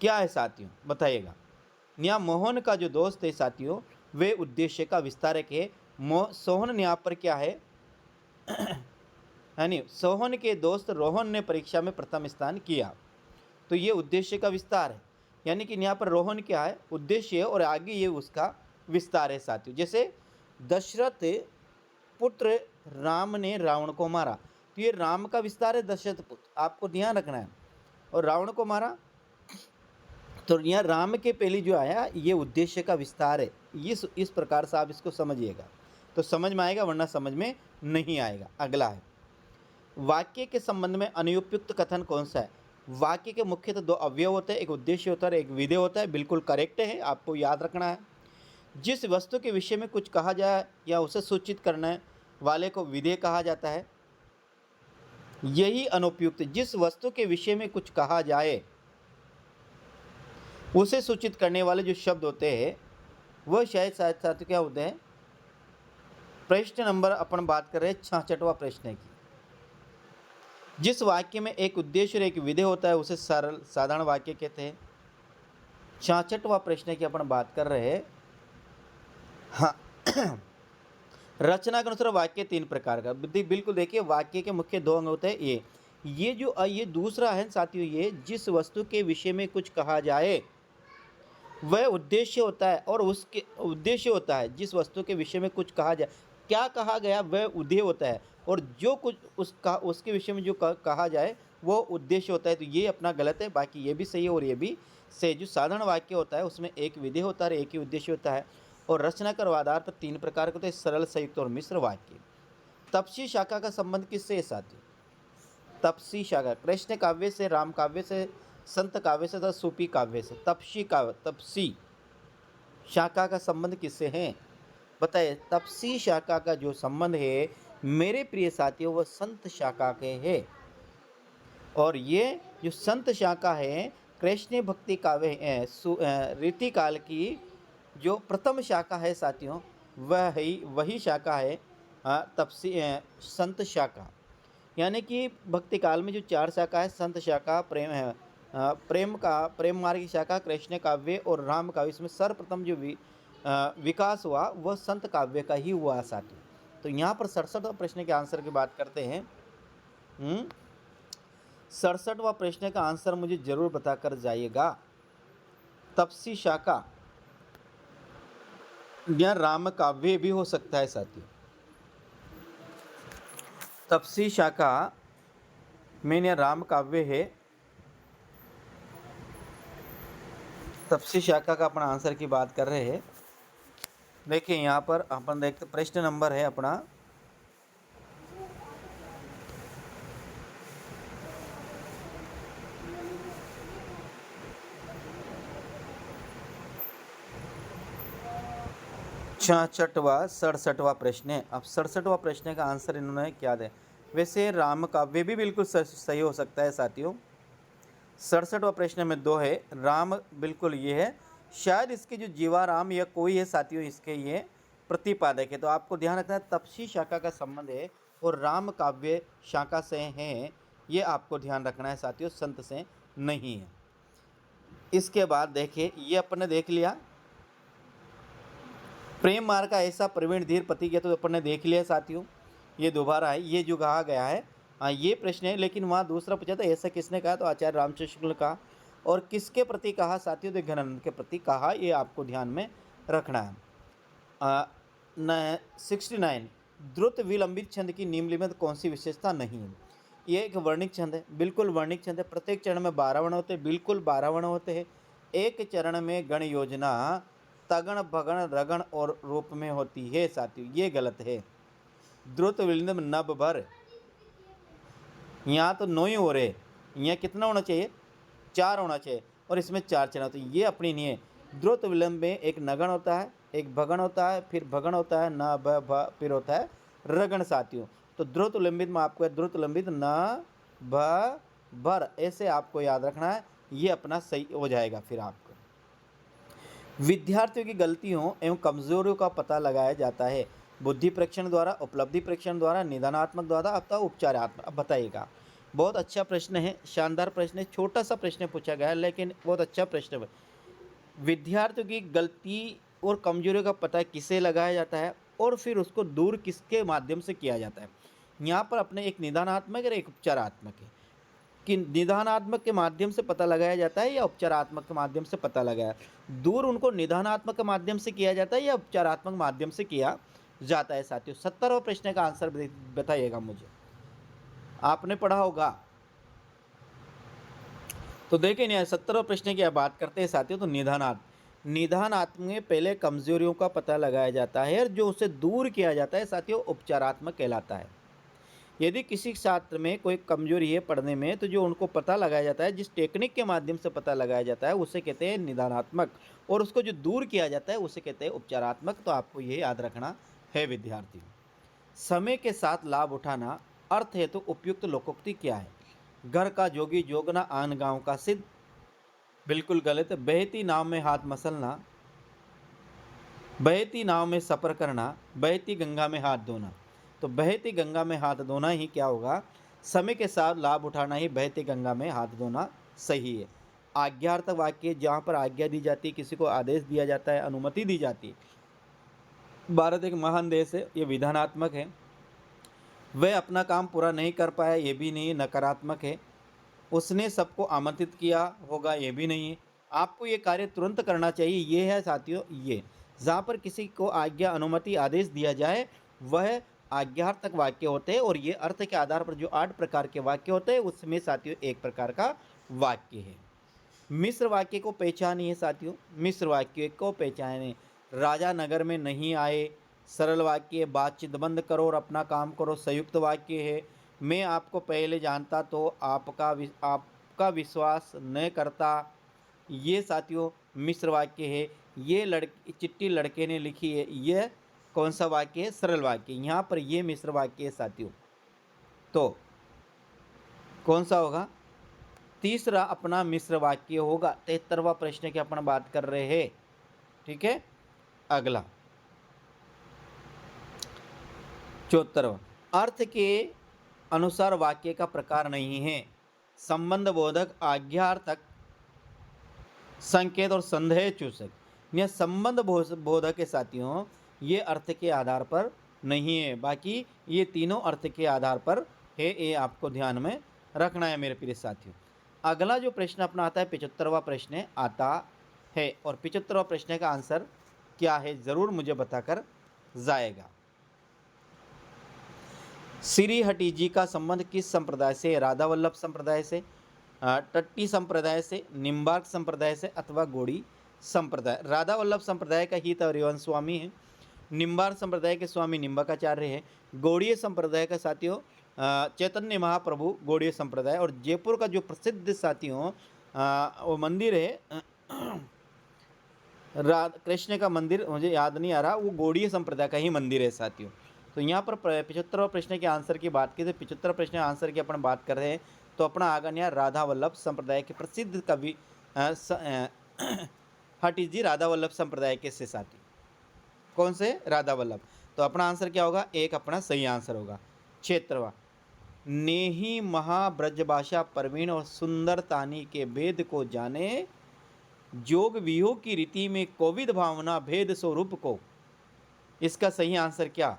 क्या है साथियों, बताइएगा। यहाँ मोहन का जो दोस्त है साथियों वे उद्देश्य का विस्तारक है। सोहन यहाँ पर क्या है यानी सोहन के दोस्त रोहन ने परीक्षा में प्रथम स्थान किया, तो ये उद्देश्य का विस्तार है। यानी कि यहाँ पर रोहन क्या है, उद्देश्य है और आगे ये उसका विस्तार है साथियों। जैसे दशरथ पुत्र राम ने रावण को मारा, तो ये राम का विस्तार है, दशरथ पुत्र, आपको ध्यान रखना है। और रावण को मारा तो यहाँ राम के पहले जो आया ये उद्देश्य का विस्तार है। इस प्रकार से आप इसको समझिएगा तो समझ में आएगा, वरना समझ में नहीं आएगा। अगला है, वाक्य के संबंध में अनुपयुक्त कथन कौन सा है। वाक्य के मुख्यतः दो अवयव होते हैं, एक उद्देश्य होता है, एक विधेय होता है। बिल्कुल करेक्ट है, आपको याद रखना है। जिस वस्तु के विषय में कुछ कहा जाए या उसे सूचित करने वाले को विधेय कहा जाता है। यही अनुपयुक्त, जिस वस्तु के विषय में कुछ कहा जाए उसे सूचित करने वाले जो शब्द होते हैं वह शायद साथ क्या होते हैं। प्रश्न नंबर अपन बात कर रहे हैं 66वां प्रश्न की। जिस वाक्य में एक उद्देश्य और एक विधेय होता है उसे सरल साधारण वाक्य कहते हैं। 66वां प्रश्न की अपन बात कर रहे हैं। हाँ रचना के अनुसार वाक्य 3 प्रकार का, बिल्कुल देखिए वाक्य के मुख्य 2 अंग होते हैं। ये दूसरा है साथियों, ये जिस वस्तु के विषय में कुछ कहा जाए वह उद्देश्य होता है और उसके उद्देश्य होता है। जिस वस्तु के विषय में कुछ कहा जाए, क्या कहा गया वह उद्देश्य होता है, और जो कुछ उसके विषय में जो कहा जाए वो उद्देश्य होता है। तो ये अपना गलत है, बाकी ये भी सही है और ये भी सही। जो साधारण वाक्य होता है उसमें एक विधेय होता है, एक ही उद्देश्य होता है। और रचना कर आधार पर 3 प्रकार के होते हैं, सरल, संयुक्त और मिश्र वाक्य। तपसी शाखा का संबंध किससे है साथियों। तपसी शाखा कृष्ण काव्य से, राम काव्य से, संत काव्य से तथा सूफी काव्य से। तपसी शाखा का संबंध किससे है। बताइए, तपसी शाखा का जो संबंध है मेरे प्रिय साथियों वह संत शाखा के है। और ये जो संत शाखा है कृष्ण भक्ति काव्य रीतिकाल की जो प्रथम शाखा है साथियों, वही शाखा है संत शाखा। यानी कि भक्ति काल में जो चार शाखा है, संत शाखा, प्रेम है, प्रेम मार्ग की शाखा, कृष्ण काव्य और राम काव्य, इसमें सर्वप्रथम जो विकास हुआ वह संत काव्य का ही हुआ साथियों। तो यहाँ पर 67वां प्रश्न के आंसर की बात करते हैं। 67वां प्रश्न का आंसर मुझे जरूर बताकर जाइएगा। तपसी शाखा या राम काव्य भी हो सकता है साथियों। तपसी शाखा में या राम काव्य है। तपसी शाखा का अपना आंसर की बात कर रहे हैं। देखिए यहाँ पर अपन देखते प्रश्न नंबर है अपना 67वां प्रश्न है। अब 67वां प्रश्न का आंसर इन्होंने क्या दिया। वैसे राम काव्य भी बिल्कुल सही हो सकता है साथियों। 67वां प्रश्न में 2 है, राम बिल्कुल ये है। शायद इसके जो जीवाराम या कोई है साथियों, इसके ये प्रतिपादक है। तो आपको ध्यान रखना है तपसी शाखा का संबंध है और राम काव्य शाखा से है, ये आपको ध्यान रखना है साथियों, संत से नहीं है। इसके बाद देखिए ये अपन ने देख लिया प्रेम मार्ग का ऐसा प्रवीण धीर पति के, तो अपन ने देख लिया साथियों। ये दोबारा है, ये जो कहा गया है ये प्रश्न है। लेकिन वहाँ दूसरा पूछा था ऐसा किसने कहा, तो आचार्य रामचंद्र शुक्ल का। और किसके प्रति कहा साथियों, तो घनानंद के प्रति कहा, ये आपको ध्यान में रखना है। 69 द्रुत विलंबित छंद की निम्नलिखित कौन सी विशेषता नहीं है। ये एक वर्णिक छंद है, बिल्कुल वर्णिक छंद है। प्रत्येक चरण में 12 वर्ण होते हैं, बिल्कुल 12 वर्ण होते हैं। एक चरण में गण योजना तगण भगण रगण और रूप में होती है साथियों, ये गलत है। द्रुत विलंब नभ भर, यहाँ तो 9 ही हो रहे, यहाँ कितना होना चाहिए, 4 होना चाहिए, और इसमें 4 चरण होते हैं, ये अपनी नहीं है। द्रुत विलंब में एक नगण होता है, एक भगण होता है, फिर भगण होता है, न भ फिर होता है रगण साथियों। तो द्रुत विलंबित में आपको द्रुत विलंबित न भ भर, ऐसे आपको याद रखना है, ये अपना सही हो जाएगा। फिर आपको विद्यार्थियों की गलतियों एवं कमजोरियों का पता लगाया जाता है बुद्धि परीक्षण द्वारा, उपलब्धि परीक्षण द्वारा, निदानात्मक द्वारा अथवा उपचारात्मक। अब बताइएगा, बहुत अच्छा प्रश्न है, शानदार प्रश्न है, छोटा सा प्रश्न पूछा गया है लेकिन बहुत अच्छा प्रश्न है। विद्यार्थियों की गलती और कमजोरियों का पता किसे लगाया जाता है और फिर उसको दूर किसके माध्यम से किया जाता है। यहाँ पर अपने एक निदानात्मक और एक उपचारात्मक है कि निदानात्मक के माध्यम से पता लगाया जाता है या उपचारात्मक के माध्यम से पता लगाया। दूर उनको निदानात्मक के माध्यम से किया जाता है या उपचारात्मक माध्यम से किया जाता है साथियों। 70वां प्रश्न का आंसर बताइएगा मुझे, आपने पढ़ा होगा तो देखें। नहीं 70वां प्रश्न की बात करते हैं साथियों, तो निदानात्मक में पहले कमजोरियों का पता लगाया जाता है और जो उसे दूर किया जाता है साथियों उपचारात्मक कहलाता है। यदि किसी छात्र में कोई कमजोरी है पढ़ने में, तो जो उनको पता लगाया जाता है, जिस टेक्निक के माध्यम से पता लगाया जाता है उसे कहते हैं निदानात्मक, और उसको जो दूर किया जाता है उसे कहते हैं उपचारात्मक। तो आपको ये याद रखना है विद्यार्थी। समय के साथ लाभ उठाना अर्थ है तो उपयुक्त लोकोक्ति क्या है। घर का जोगी जोगना आन गांव का सिद्ध, बिल्कुल गलत। बहती नाव में हाथ मसलना, बहती नाव में सफ़र करना, बहती गंगा में हाथ धोना। तो बहती गंगा में हाथ धोना ही क्या होगा, समय के साथ लाभ उठाना ही बहती गंगा में हाथ धोना सही है। आज्ञार्थक वाक्य, जहाँ पर आज्ञा दी जाती है, किसी को आदेश दिया जाता है, अनुमति दी जाती है। भारत एक महान देश है, ये विधानात्मक है। वह अपना काम पूरा नहीं कर पाया, ये भी नहीं, नकारात्मक है। उसने सबको आमंत्रित किया होगा, ये भी नहीं है। आपको ये कार्य तुरंत करना चाहिए, ये है साथियों। ये जहाँ पर किसी को आज्ञा, अनुमति, आदेश दिया जाए वह आज्ञार्थक वाक्य होते हैं, और ये अर्थ के आधार पर जो 8 प्रकार के वाक्य होते हैं उसमें साथियों एक प्रकार का वाक्य है। मिश्र वाक्य को पहचानिए साथियों, मिश्र वाक्य को पहचाने। राजा नगर में नहीं आए, सरल वाक्य। बातचीत बंद करो और अपना काम करो, संयुक्त वाक्य है। मैं आपको पहले जानता तो आपका विश्वास न करता, ये साथियों मिश्र वाक्य है। ये चिट्ठी लड़के ने लिखी है, यह कौन सा वाक्य है? सरल वाक्य। यहाँ पर ये मिश्र वाक्य है साथियों। तो कौन सा होगा? तीसरा अपना मिश्र वाक्य होगा। 73वां प्रश्न की अपन बात कर रहे हैं। ठीक है, अगला 74वां, अर्थ के अनुसार वाक्य का प्रकार नहीं है। संबंध बोधक, आज्ञार्थक, संकेत और संदेह सूचक। यह संबंध बोधक के साथियों, ये अर्थ के आधार पर नहीं है, बाकी ये तीनों अर्थ के आधार पर है। ये आपको ध्यान में रखना है मेरे प्रिय साथियों। अगला जो प्रश्न अपना आता है 75वां प्रश्न आता है, और 75वां प्रश्न का आंसर क्या है ज़रूर मुझे बताकर जाएगा। श्री हटि जी का संबंध किस संप्रदाय से? राधा वल्लभ संप्रदाय से, टट्टी संप्रदाय से, निम्बार्क संप्रदाय से अथवा गौड़ी संप्रदाय। राधा वल्लभ संप्रदाय का हित हरिवंश स्वामी है। निम्बार्क संप्रदाय के स्वामी निम्बकाचार्य है। गौड़ीय संप्रदाय का साथियों चैतन्य महाप्रभु गौड़ीय संप्रदाय। और जयपुर का जो प्रसिद्ध साथियों वो मंदिर है कृष्ण का मंदिर, मुझे याद नहीं आ रहा, वो गौड़ीय संप्रदाय का ही मंदिर है साथियों। तो यहाँ पर 75वां प्रश्न के आंसर की बात की, तो 75वां प्रश्न आंसर की अपन बात कर रहे हैं। तो अपना आगा यहाँ राधा वल्लभ संप्रदाय के प्रसिद्ध कवि हटि जी राधा वल्लभ संप्रदाय के से साथी। कौन से? राधा वल्लभ। तो अपना आंसर क्या होगा? एक अपना सही आंसर होगा। 76वां, नेही महाब्रजभाषा प्रवीण और सुंदर तानी के भेद को जाने, जोग वियोग की रीति में कोविद भावना भेद स्वरूप को। इसका सही आंसर क्या?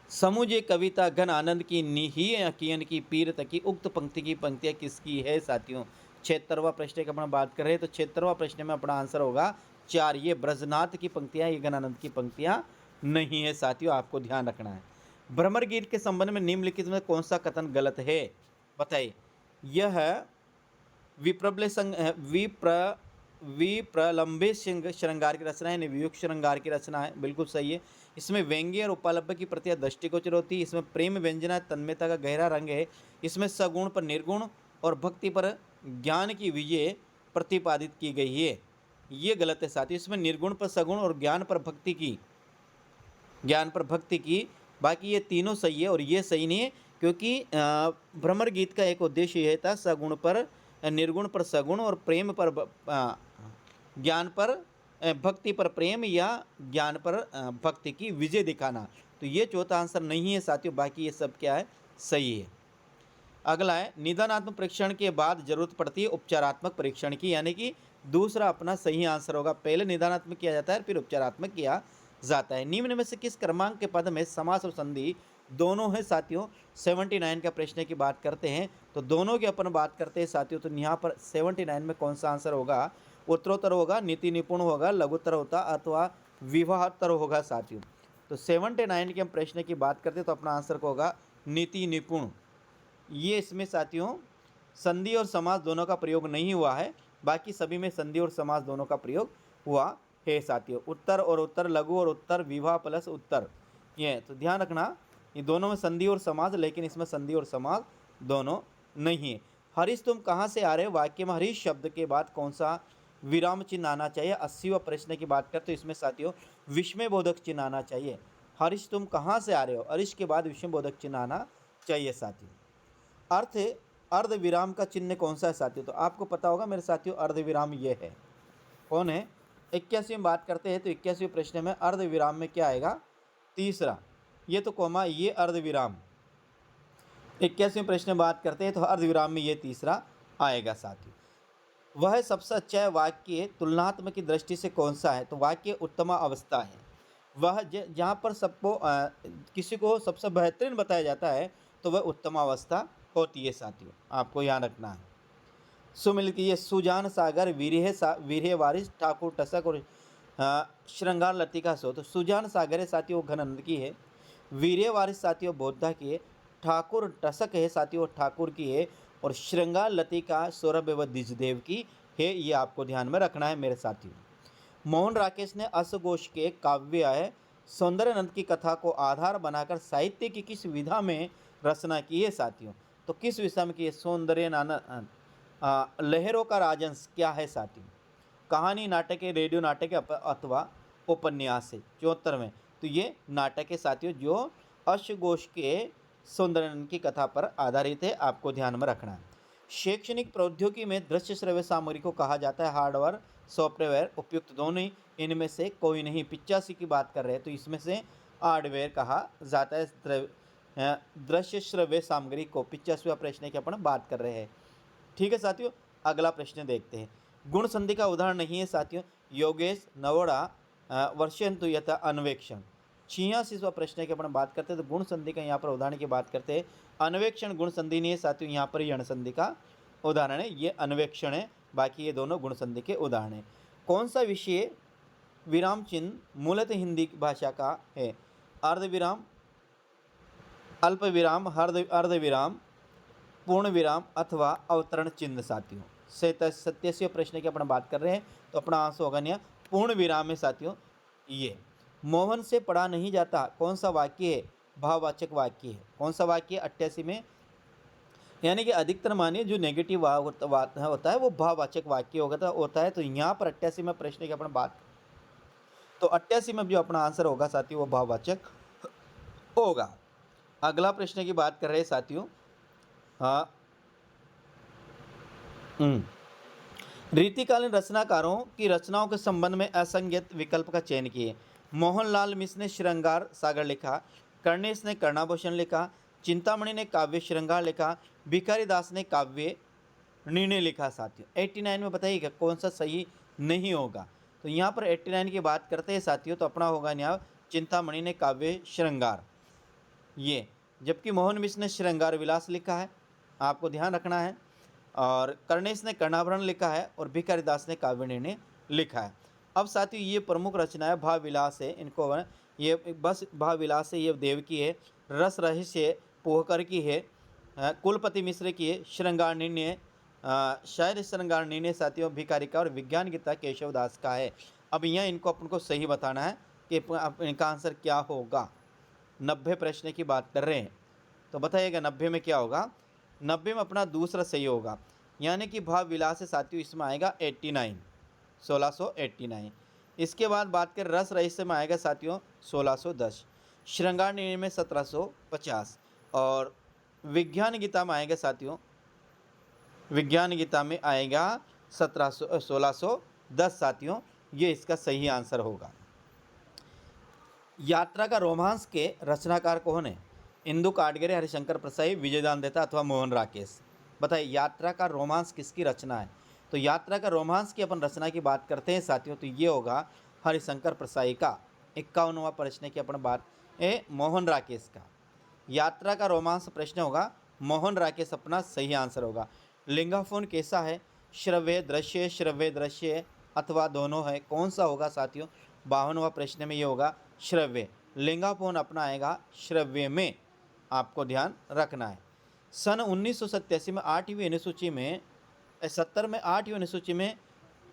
समुझे कविता घन आनंद की निही अकियन की पीर तकी, उक्त पंक्ति की पंक्तियाँ किसकी है साथियों? 76वां प्रश्न की अपन बात कर रहे हैं। तो 76वां प्रश्न में अपना आंसर होगा 4। ये ब्रजनाथ की पंक्तियाँ, ये घन आनंद की पंक्तियाँ नहीं है साथियों, आपको ध्यान रखना है। भ्रमर गीत के संबंध में निम्नलिखित में कौन सा कथन गलत है? बताइए। यह विप्रलंबे श्रृंगार की रचना है, निव्युक्त श्रृंगार की रचना है, बिल्कुल सही है। इसमें व्यंग्य और उपलब्ध की प्रतिया दृष्टिगोचर होती है। इसमें प्रेम व्यंजना तन्मयता का गहरा रंग है। इसमें सगुण पर निर्गुण और भक्ति पर ज्ञान की विजय प्रतिपादित की गई है। ये गलत है साथियों। इसमें निर्गुण पर सगुण और ज्ञान पर भक्ति की, बाकी ये तीनों सही है और ये सही नहीं है, क्योंकि भ्रमर गीत का एक उद्देश्य यह था सगुण पर निर्गुण पर सगुण और प्रेम पर ज्ञान पर भक्ति पर प्रेम या ज्ञान पर भक्ति की विजय दिखाना। तो ये चौथा आंसर नहीं है साथियों, बाकी ये सब क्या है? सही है। अगला है निदानात्मक परीक्षण के बाद जरूरत पड़ती है उपचारात्मक परीक्षण की, यानी कि दूसरा अपना सही आंसर होगा। पहले निदानात्मक किया जाता है फिर उपचारात्मक किया जाता है। निम्न में से किस क्रमांक के पद में समास और संधि दोनों है साथियों? 79 का प्रश्न की बात करते हैं तो दोनों की अपन बात करते हैं साथियों। तो यहाँ पर 79 में कौन सा आंसर होगा? उत्तरोत्तर होगा, नीति निपुण होगा, लघुत्तर होता अथवा विवाहोत्तर होगा साथियों। तो 79 के हम प्रश्न की बात करते हैं तो अपना आंसर को होगा नीति निपुण। ये इसमें साथियों संधि और समास दोनों का प्रयोग नहीं हुआ है, बाकी सभी में संधि और समास दोनों का प्रयोग हुआ है साथियों। उत्तर और उत्तर, लघु और उत्तर, विवाह प्लस उत्तर, ये तो ध्यान रखना, ये दोनों में संधि और समास, लेकिन इसमें संधि और समास दोनों नहीं है। हरीश तुम कहाँ से आ रहे हो? वाक्य में हरीश शब्द के बाद कौन सा विराम चिन्ह आना चाहिए? 80वां प्रश्न की बात करते तो इसमें साथियों विस्मय बोधक चिन्ह आना चाहिए। हरीश तुम कहाँ से आ रहे हो, हरीश के बाद विस्मय बोधक चिन्ह आना चाहिए साथियों। अर्थ अर्ध विराम का चिन्ह कौन सा है साथियों? तो आपको पता होगा मेरे साथियों, अर्ध विराम ये है। कौन है? 81 में बात करते हैं तो 81वें प्रश्न में अर्ध विराम में क्या आएगा? तीसरा, ये तो कोमा, ये अर्ध विराम। 81वें प्रश्न में बात करते हैं तो अर्ध विराम में ये तीसरा आएगा साथियों। वह सबसे अच्छा वाक्य तुलनात्मक की दृष्टि से कौन सा है? तो वाक्य उत्तम अवस्था है। वह जहाँ पर सबको किसी को सबसे बेहतरीन बताया जाता है तो वह उत्तम अवस्था होती है साथियों, आपको याद रखना है। सुमिलित ये सुजान सागर वीरहे वारिस ठाकुर टसक और श्रृंगार लतिका सो। तो सुजान सागर है साथियों घनंद की है, वीरहे वारिस साथियों बौद्धा की है, ठाकुर टसक है साथियों ठाकुर की है, और श्रृंगार लतिका सौरभ व द्विजदेव की है। ये आपको ध्यान में रखना है मेरे साथियों। मोहन राकेश ने असघोष के काव्य है सौंदर्यानंद की कथा को आधार बनाकर साहित्य की किस विधा में रचना की है साथियों? तो किस विषय में की है? सौंदर्यानंद लहरों का राजंश क्या है साथियों? कहानी, नाटक है, रेडियो नाटक है अथवा उपन्यास है? 74 में तो ये नाटक है साथियों जो अश्वघोष के सौंदर्यन की कथा पर आधारित है, आपको ध्यान में रखना है। शैक्षणिक प्रौद्योगिकी में दृश्य श्रव्य सामग्री को कहा जाता है हार्डवेयर सॉफ्टवेयर, उपयुक्त दोनों ही, इनमें से कोई नहीं। 85 की बात कर रहे हैं तो इसमें से हार्डवेयर कहा जाता है दृश्य श्रव्य सामग्री को। 85वां प्रश्न की अपन बात कर रहे हैं। ठीक है साथियों, अगला प्रश्न देखते हैं। गुण संधि का उदाहरण नहीं है साथियों, योगेश नवोड़ा वर्षंतु यथा अन्वेक्षण। 86वां प्रश्न की अपन बात करते हैं तो गुण संधि का यहाँ पर उदाहरण की बात करते हैं। अन्वेक्षण गुण संधि नहीं है साथियों, यहाँ पर यण संधि का उदाहरण है, ये अन्वेक्षण है, बाकी ये दोनों गुण संधि के उदाहरण है। कौन सा विषय विराम चिन्ह मूलतः हिंदी भाषा का है? अर्ध विराम, अल्प विराम, अर्ध विराम, पूर्ण विराम अथवा अवतरण चिन्ह साथियों। 87वें प्रश्न की अपन बात कर रहे हैं तो अपना आंसर होगा नहीं पूर्ण विराम है साथियों। ये मोहन से पढ़ा नहीं जाता कौन सा वाक्य है? भाववाचक वाक्य है। कौन सा वाक्य? 88 में, यानी कि अधिकतर मानिए जो नेगेटिव होता है वो भाववाचक वाक्य होता है। तो यहाँ पर 88 में प्रश्न की अपन बात, तो 88 में जो अपना आंसर होगा साथियों वो भाववाचक होगा। अगला प्रश्न की बात कर रहे हैं साथियों। हाँ, रीतिकालीन रचनाकारों की रचनाओं के संबंध में असंगत विकल्प का चयन किए। मोहनलाल मिश्र ने श्रृंगार सागर लिखा, कर्णेश ने कर्णाभूषण लिखा, चिंतामणि ने काव्य श्रृंगार लिखा, भिखारी दास ने काव्य निर्णय लिखा साथियों। 89 में बताइएगा कौन सा सही नहीं होगा। तो यहाँ पर 89 की बात करते हैं साथियों तो अपना होगा यहाँ चिंतामणि ने काव्य श्रृंगार ये, जबकि मोहन मिश्र ने श्रृंगार विलास लिखा है, आपको ध्यान रखना है। और कर्णेश ने कर्णाभरण लिखा है और भिखारी दास ने काव्य निर्णय लिखा है। अब साथियों ये प्रमुख रचनाएं भाव विलास है, इनको ये बस भाव विलास है, ये देवकी है, रस रहस्य पोहकर की है, कुलपति मिश्र की है, श्रृंगार निर्णय शायद श्रृंगार निर्णय साथियों भिखारी का, और विज्ञान गीता केशव दास का है। अब यहाँ इनको अपन को सही बताना है कि इनका आंसर क्या होगा। 90 प्रश्न की बात कर रहे हैं तो बताइएगा 90 में क्या होगा। 90 में अपना दूसरा सही होगा, यानी कि भाव विलास से साथियों इसमें आएगा 89, 1689। इसके बाद बात करें रस रहस्य में आएगा साथियों 1610, श्रृंगार निर्णय में 1750, और विज्ञान गीता में आएगा साथियों, विज्ञान गीता में आएगा 1610 साथियों, ये इसका सही आंसर होगा। यात्रा का रोमांस के रचनाकार कौन है? इंदु काटगरे, हरिशंकर प्रसाई, विजयदान देता अथवा मोहन राकेश। बताइए यात्रा का रोमांस किसकी रचना है? तो यात्रा का रोमांस की अपन रचना की बात करते हैं साथियों तो ये होगा हरिशंकर प्रसाई का। 51वां प्रश्न की अपन बात है मोहन राकेश का। यात्रा का रोमांस प्रश्न होगा मोहन राकेश अपना सही आंसर होगा। लिंगाफोन कैसा है? श्रव्य दृश्य अथवा दोनों है, कौन सा होगा साथियों? 52वां प्रश्न में ये होगा श्रव्य। लिंगाफोन अपना आएगा श्रव्य में, आपको ध्यान रखना है। सन 1987 में 8वीं अनुसूची में 70 में 8वीं अनुसूची में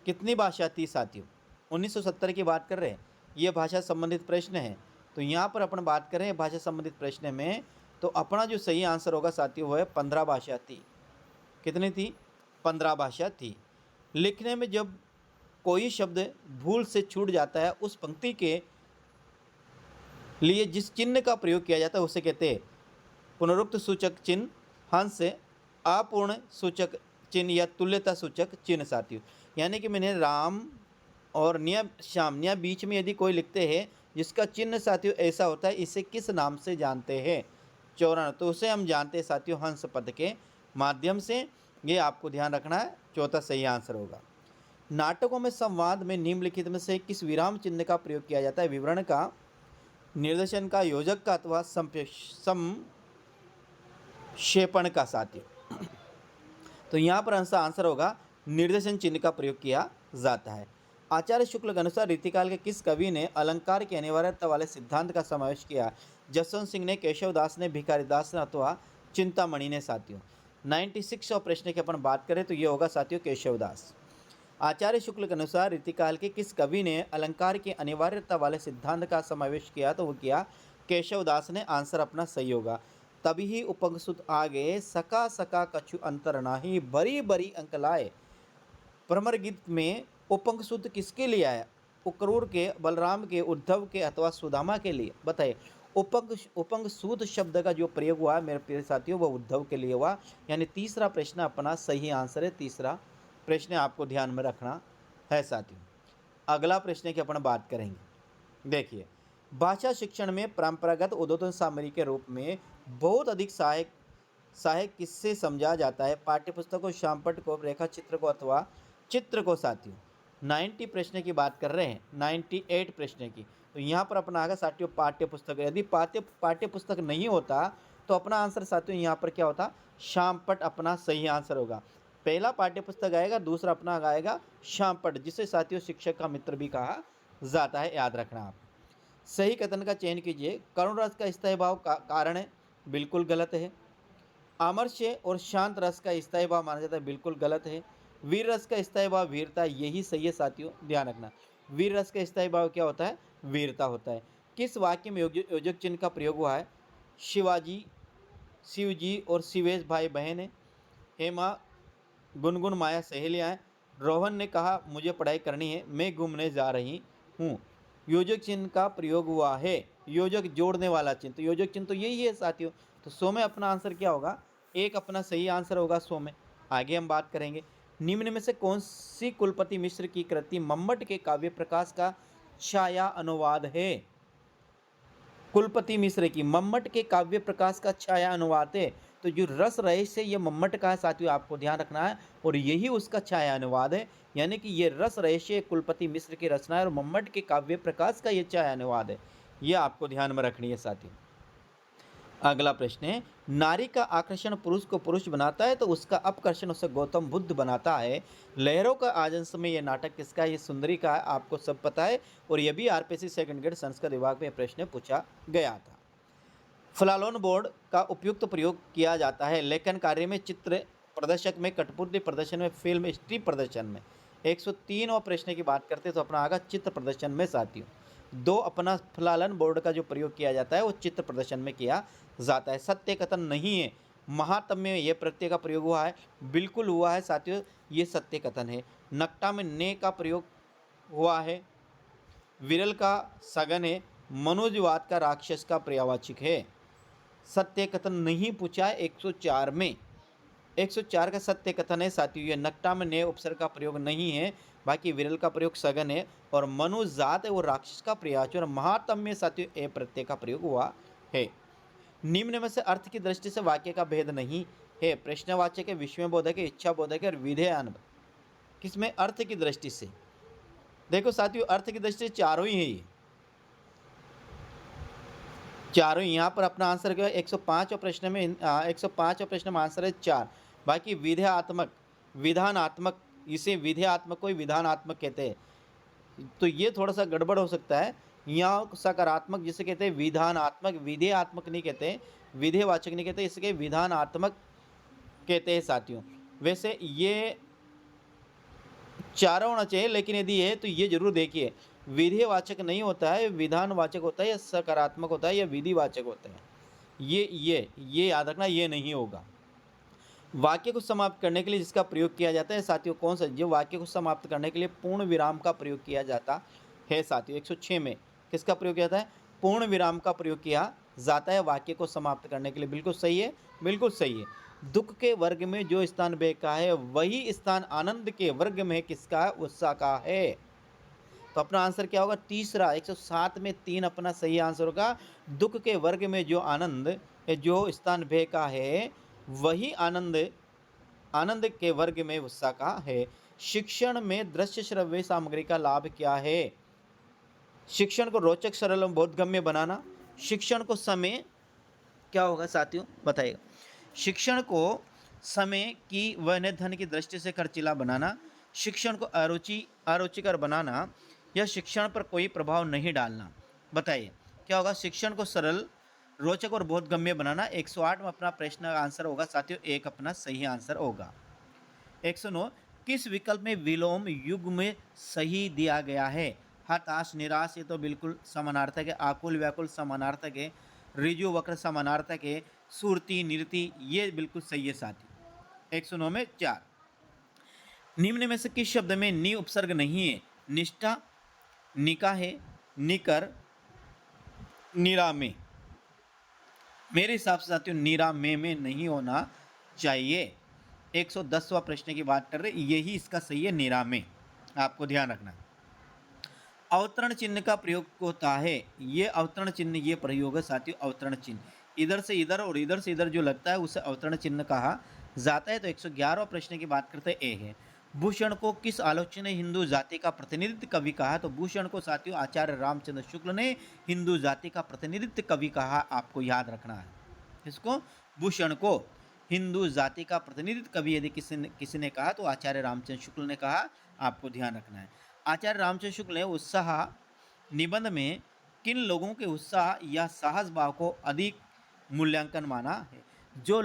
कितनी भाषा थी साथियों? 1970 की बात कर रहे हैं, ये भाषा संबंधित प्रश्न है। तो यहाँ पर अपन बात करें भाषा संबंधित प्रश्न में तो अपना जो सही आंसर होगा साथियों वो है 15 भाषा थी। कितनी थी? 15 भाषा थी। लिखने में जब कोई शब्द भूल से छूट जाता है उस पंक्ति के लिए जिस चिन्ह का प्रयोग किया जाता है उसे कहते हैं पुनरुक्त सूचक चिन्ह, हंस, अपूर्ण सूचक चिन्ह या तुल्यता सूचक चिन्ह साथियों। यानी कि मैंने राम और न्या श्याम न्या बीच में यदि कोई लिखते हैं जिसका चिन्ह साथियों ऐसा होता है, इसे किस नाम से जानते हैं? चौरान, तो उसे हम जानते हैं साथियों हंस पद के माध्यम से। ये आपको ध्यान रखना है, चौथा सही आंसर होगा। नाटकों में संवाद में निम्नलिखित में से किस विराम चिन्ह का प्रयोग किया जाता है? विवरण का, निर्देशन का, योजक का अथवा संक्षेपण का साथियों। तो यहाँ पर आंसर होगा निर्देशन चिन्ह का प्रयोग किया जाता है। आचार्य शुक्ल के अनुसार रीतिकाल के किस कवि ने अलंकार की अनिवार्यता वाले सिद्धांत का समावेश किया? जसवंत सिंह ने, केशव दास ने, भिखारी दास ने अथवा चिंतामणि ने साथियों। 96 प्रश्न की अपन बात करें तो ये होगा साथियों केशव दास। आचार्य शुक्ल के अनुसार रीतिकाल के किस कवि ने अलंकार की अनिवार्यता वाले सिद्धांत का समावेश किया? तो वो किया केशव दास ने। आंसर अपना सही होगा। तभी ही उपंगसुत आगे सका सका कछु अंतर नाही, बरी बरी अंक लाए। भ्रमर गीत में उपंगसुत किसके लिए आया? उक्रूर के, बलराम के, उद्धव के अथवा सुदामा के लिए? बताइए। उपंग उपंग सूद शब्द का जो प्रयोग हुआ है मेरे प्रिय साथियों, वो उद्धव के लिए हुआ। यानी तीसरा प्रश्न अपना सही आंसर है। तीसरा प्रश्न आपको ध्यान में रखना है साथियों। अगला प्रश्न की अपन बात करेंगे। देखिए, भाषा शिक्षण में परंपरागत उद्बोधन सामग्री के रूप में बहुत अधिक सहायक सहायक किससे समझा जाता है? पाठ्यपुस्तक को, शामपट को, रेखा चित्र को अथवा चित्र को साथियों? 90 प्रश्न की बात कर रहे हैं, 98 प्रश्न की। तो यहाँ पर अपना आएगा साथियों पाठ्यपुस्तक। यदि पाठ्यपुस्तक नहीं होता तो अपना आंसर साथियों यहाँ पर क्या होता? शामपट अपना सही आंसर होगा। पहला पाठ्यपुस्तक आएगा, दूसरा अपना आएगा शामपट, जिसे साथियों शिक्षक का मित्र भी कहा जाता है, याद रखना आप। सही कथन का चयन कीजिए। करुण रस का स्थायी भाव का कारण है, बिल्कुल गलत है। आमर्ष्य और शांत रस का स्थायी भाव माना जाता है, बिल्कुल गलत है। वीर रस का स्थायी भाव वीरता, यही सही है साथियों, ध्यान रखना। वीर रस का स्थायी भाव क्या होता है? वीरता होता है। किस वाक्य में योजक चिन्ह का प्रयोग हुआ है? शिवाजी, शिवजी और शिवेश भाई बहन है। हेमा, गुनगुन, माया सहेलियाँ हैं। रोहन ने कहा मुझे पढ़ाई करनी है, मैं घूमने जा रही हूँ। योजक चिन्ह का प्रयोग हुआ है, योजक जोड़ने वाला चिन्ह, तो योजक चिन्ह तो यही है साथियों। तो 100 में अपना आंसर क्या होगा? एक अपना सही आंसर होगा 100 में। आगे हम बात करेंगे, निम्न में से कौन सी कुलपति मिश्र की कृति मम्मट के काव्य प्रकाश का छाया अनुवाद है? कुलपति मिश्र की मम्मट के काव्य प्रकाश का छाया अनुवाद है। तो जो रस रहित से ये मम्मट का है साथियों, आपको ध्यान रखना है, और यही उसका छाया अनुवाद है। यानी कि ये रस रहस्य कुलपति मिश्र की रचना है और मम्मट के काव्य प्रकाश का ये छाया अनुवाद है। ये आपको ध्यान में रखनी है साथियों। अगला प्रश्न है, नारी का आकर्षण पुरुष को पुरुष बनाता है तो उसका अपकर्षण उसे गौतम बुद्ध बनाता है। लहरों का आजंस में ये नाटक किसका है? ये सुंदरी का है, आपको सब पता है। और ये भी आरपीएससी सेकंड ग्रेड संस्कृत विभाग में प्रश्न पूछा गया था। फ्लालोन बोर्ड का उपयुक्त प्रयोग किया जाता है लेखन कार्य में, चित्र प्रदर्शक में, कठपुतली प्रदर्शन में, फिल्म स्ट्रिप प्रदर्शन में। 103 और प्रश्न की बात करते हैं तो अपना आगा चित्र प्रदर्शन में साथियों। दो अपना फ्लालन बोर्ड का जो प्रयोग किया जाता है वो चित्र प्रदर्शन में किया जाता है। सत्य कथन नहीं है, महात्म्य में यह प्रत्यय का प्रयोग हुआ है, बिल्कुल हुआ है साथियों, ये सत्य कथन है। नक्टा में ने का प्रयोग हुआ है, विरल का सगन है, मनोजवाद का राक्षस का पर्यावाचिक है। सत्य कथन नहीं पूछा है 104 में। 104 का सत्य कथन है साथियों, ये नक्टा में ने उपसर्ग का प्रयोग नहीं है, बाकी विरल का प्रयोग सगन है, और मनुजात है वो राक्षस का प्रयास, और महात्म्य साथियों ए प्रत्यय का प्रयोग हुआ है। निम्न में से अर्थ की दृष्टि से वाक्य का भेद नहीं है? प्रश्नवाचक है, विस्मयबोधक है, इच्छाबोधक है और विधेयन। किसमें? अर्थ की दृष्टि से। देखो साथियों, अर्थ की दृष्टि से चारों ही है, ये चारों। यहाँ पर अपना आंसर क्या है? 105 प्रश्न में 105 प्रश्न में आंसर है 4। बाकी विधेयात्मक, विधानात्मक, इसे विधेयात्मक को ही विधानात्मक कहते हैं, तो ये थोड़ा सा गड़बड़ हो सकता है। यहाँ सकारात्मक जिसे कहते हैं विधानात्मक, विधेयात्मक नहीं कहते, विधेयवाचक नहीं कहते, इसके विधानात्मक कहते हैं साथियों। वैसे ये चारों होना चाहिए, लेकिन यदि है तो ये जरूर देखिए, विधेयवाचक नहीं होता है, विधानवाचक होता है, या सकारात्मक होता है, या विधिवाचक होता है। ये याद रखना, ये नहीं होगा। वाक्य को समाप्त करने के लिए जिसका प्रयोग किया जाता है साथियों, कौन सा? जो वाक्य को समाप्त करने के लिए पूर्ण विराम का प्रयोग किया जाता है साथियों। 106 में किसका प्रयोग किया जाता है? पूर्ण विराम का प्रयोग किया जाता है वाक्य को समाप्त करने के लिए। बिल्कुल सही है, बिल्कुल सही है। दुख के वर्ग में जो स्थान वे का है वही स्थान आनंद के वर्ग में किसका है? उत्साह का है। तो अपना आंसर क्या होगा? तीसरा। 107 में 3 अपना सही आंसर होगा। दुख के वर्ग में जो आनंद जो स्थान भय का है वही आनंद के वर्ग में उत्साह का है। शिक्षण में दृश्य श्रव्य सामग्री का लाभ क्या है? शिक्षण को रोचक, सरल और बोधगम्य बनाना। शिक्षण को समय क्या होगा साथियों? बताइएगा। शिक्षण को समय की व धन की दृष्टि से खर्चीला बनाना, शिक्षण को अरुचिकर बनाना, या शिक्षण पर कोई प्रभाव नहीं डालना। बताइए क्या होगा? शिक्षण को सरल, रोचक और बोधगम्य बनाना। 108 में अपना प्रश्न का आंसर होगा साथियों, एक अपना सही आंसर होगा। 109 किस विकल्प में विलोम युग में सही दिया गया है? हताश, निराश, ये तो बिल्कुल समानार्थक है। आकुल, व्याकुल समानार्थक है। ऋजु, वक्र समानार्थक है। सुरति, निरति, ये बिल्कुल सही है साथी। 109 में 4। निम्न में से किस शब्द में नि उपसर्ग नहीं है? निष्ठा, निकाहे, निकर, निरामे। मेरे हिसाब से साथियों निरामे में नहीं होना चाहिए। 110वां प्रश्न की बात कर रहे, यही इसका सही है, निरामे। आपको ध्यान रखना है। अवतरण चिन्ह का प्रयोग होता है, ये अवतरण चिन्ह, ये प्रयोग है साथियों अवतरण चिन्ह। इधर से इधर और इधर से इधर जो लगता है उसे अवतरण चिन्ह कहा जाता है। तो 111वां प्रश्न की बात करते हैं, ए है। भूषण को किस आलोचक ने हिंदू जाति का प्रतिनिधित्व कवि कहा? तो भूषण को साथियों आचार्य रामचंद्र शुक्ल ने हिंदू जाति का प्रतिनिधित्व कवि कहा, आपको याद रखना है। इसको भूषण को हिंदू जाति का प्रतिनिधित्व कवि यदि किसी ने कहा तो आचार्य रामचंद्र शुक्ल ने कहा, आपको ध्यान रखना है। आचार्य रामचंद्र शुक्ल ने उत्साह निबंध में किन लोगों के उत्साह या साहस भाव को अधिक मूल्यांकन माना है? जो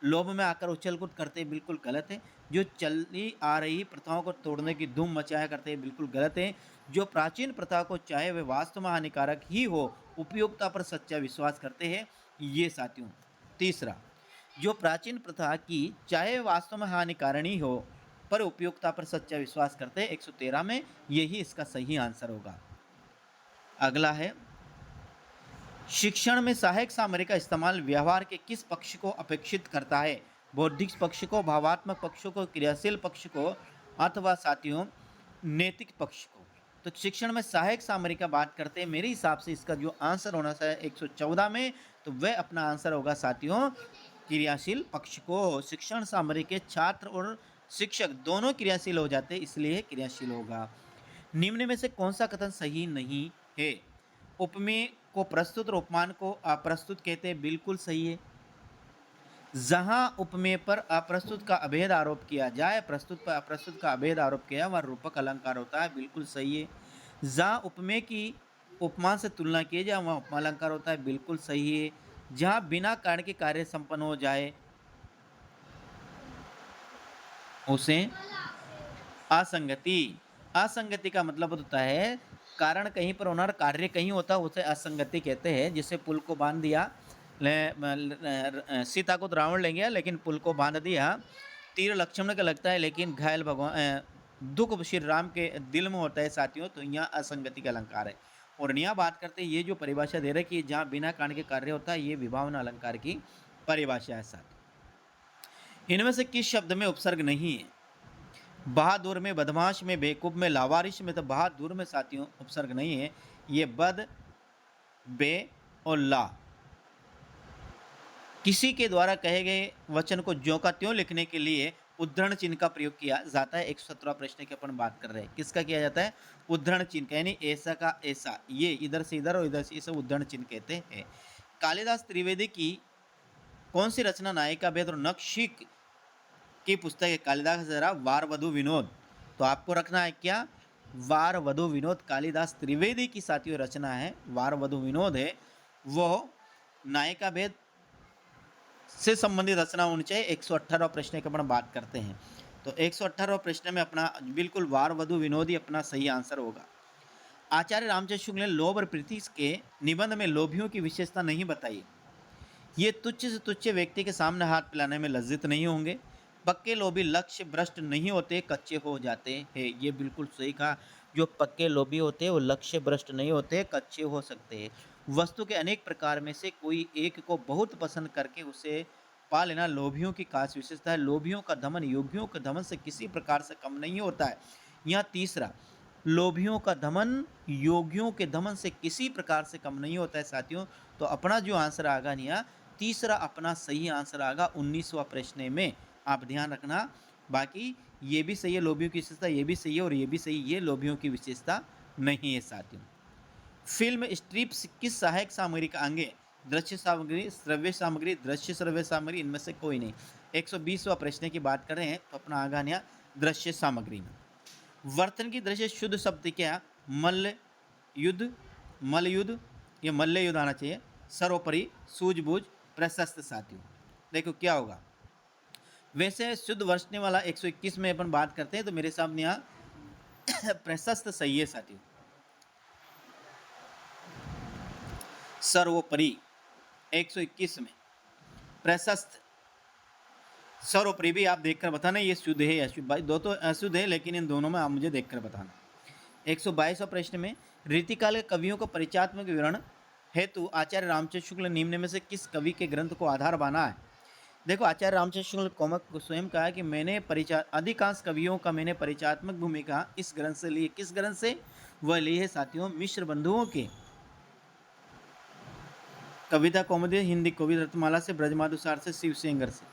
लोभ में आकर उछल कूद करते हैं, बिल्कुल गलत है। जो चली आ रही प्रथाओं को तोड़ने की धूम मचाया करते हैं, बिल्कुल गलत है। जो प्राचीन प्रथा को चाहे वे वास्तव में हानिकारक ही हो, उपयोगिता पर सच्चा विश्वास करते हैं, ये साथियों। तीसरा, जो प्राचीन प्रथा की चाहे वास्तव में हानिकारक ही हो पर उपयोगिता पर सच्चा विश्वास करते हैं, 113 में यही इसका सही आंसर होगा। अगला है, शिक्षण में सहायक सामग्री का इस्तेमाल व्यवहार के किस पक्ष को अपेक्षित करता है? बौद्धिक पक्ष को, भावात्मक पक्ष को, क्रियाशील पक्ष को, अथवा साथियों नैतिक पक्ष को? तो शिक्षण में सहायक सामग्री का बात करते हैं, मेरे हिसाब से इसका जो आंसर होना चाहिए 114 में, तो वह अपना आंसर होगा साथियों क्रियाशील पक्ष को। शिक्षण सामग्री के छात्र और शिक्षक दोनों क्रियाशील हो जाते हैं, इसलिए क्रियाशील होगा। निम्न में से कौन सा कथन सही नहीं है? उपमेय को प्रस्तुत और उपमान को अप्रस्तुत कहते हैं, बिल्कुल सही है। जहां उपमेय पर अप्रस्तुत का अभेद आरोप किया जाए, प्रस्तुत पर अप्रस्तुत का अभेद आरोप किया, वह रूपक अलंकार होता है, बिल्कुल सही है। जहां उपमेय की उपमान से तुलना की जाए, वह उपमा अलंकार होता है, बिल्कुल सही है। जहां बिना कारण के कार्य संपन्न हो जाए उसे असंगति, असंगति का मतलब होता है कारण कहीं पर होना और कार्य कहीं होता है, उसे असंगति कहते हैं। जिसे पुल को बांध दिया, सीता को तो रावण ले गया लेकिन पुल को बांध दिया, तीर लक्ष्मण का लगता है लेकिन घायल भगवान दुख श्री राम के दिल में होता है साथियों, तो यहाँ असंगति का अलंकार है। और यहाँ बात करते हैं, ये जो परिभाषा दे रहे कि जहाँ बिना कारण के कार्य होता है, ये विभावना अलंकार की परिभाषा है साथ। इनमें से किस शब्द में उपसर्ग नहीं है? बहादुर में, बदमाश में, बेकूफ में, लावारिश में। तो बहादुर में साथियों उपसर्ग नहीं है, ये बद, बे और ला। किसी के द्वारा कहे गए वचन को ज्यों का त्यों लिखने के लिए उद्धरण चिन्ह का प्रयोग किया जाता है। 117 प्रश्न की अपन बात कर रहे हैं, किसका किया जाता है? उद्धरण चिन्ह, यानी ऐसा का ऐसा, ये इधर से इधर और इधर से, इसे उद्धरण चिन्ह कहते हैं। कालिदास त्रिवेदी की कौन सी रचना नायिका भेद और नक्शिक की पुस्तक है? कालिदास जरा वार वधु विनोद। तो आपको रखना है क्या? वार वधु विनोद कालिदास त्रिवेदी की साथियों रचना है, वार वधु विनोद है। वो नायिका भेद से संबंधित रचना होनी चाहिए। 118 प्रश्न की अपन बात करते हैं, तो 118 प्रश्न में अपना बिल्कुल वार वधु विनोद ही अपना सही आंसर होगा। आचार्य रामचंद्र शुक्ल ने लोभ और प्रीति के निबंध में लोभियों की विशेषता नहीं बताई। ये तुच्छ से तुच्छ व्यक्ति के सामने हाथ पिलाने में लज्जित नहीं होंगे। पक्के लोभी लक्ष्य भ्रष्ट नहीं होते, कच्चे हो जाते हैं, ये बिल्कुल सही कहा। जो पक्के लोभी होते हैं वो लक्ष्य भ्रष्ट नहीं होते, कच्चे हो सकते हैं। वस्तु के अनेक प्रकार में से कोई एक को बहुत पसंद करके उसे पा लेना लोभियों की खास विशेषता है। लोभियों का दमन योगियों के दमन से किसी प्रकार से कम नहीं होता है। यहाँ तीसरा, लोभियों का दमन योगियों के दमन से किसी प्रकार से कम नहीं होता है साथियों। तो अपना जो आंसर आगा यहाँ तीसरा अपना सही आंसर आगा 19वां प्रश्न में, आप ध्यान रखना। बाकी ये भी सही है, लोभियों की विशेषता ये भी सही है और ये भी सही, ये लोभियों की विशेषता नहीं है साथियों। फिल्म स्ट्रिप्स किस सहायक सामग्री का अंग है? दृश्य सामग्री, श्रव्य सामग्री, दृश्य श्रव्य सामग्री, इनमें से कोई नहीं। 120वां प्रश्न की बात कर रहे हैं, तो अपना आगा नया दृश्य सामग्री में। वर्तन की दृश्य शुद्ध शब्द क्या? मल्ल युद्ध, मल्ल युद्ध, ये मल्ल युद्ध आना चाहिए। सर्वोपरि, सूझबूझ, प्रशस्त साथियों। देखो क्या होगा, वैसे शुद्ध वर्षने वाला 121 में अपन बात करते हैं, तो मेरे सामने यहाँ प्रशस्त सही है साथियों। सर्वोपरि 121 में प्रशस्त, सर्वोपरि भी आप देखकर बताना ये शुद्ध है या अशुद्ध। भाई दो तो अशुद्ध है, लेकिन इन दोनों में आप मुझे देखकर बताना। 122वां प्रश्न में रीतिकाल के कवियों को परिचयात्मक विवरण हेतु आचार्य रामचंद्र शुक्ल निम्न में से किस कवि के ग्रंथ को आधार माना है। देखो, आचार्य रामचंद्र शुक्ल कोमक को स्वयं कहा है कि मैंने परिचय अधिकांश कवियों का मैंने परिचयात्मक भूमिका इस ग्रंथ से ली। किस ग्रंथ से? वह ली है साथियों मिश्र बंधुओं के कविता कौमुदी, हिंदी कवि रत्नमाला से, ब्रजमाधुसार से, शिव सेंगर से।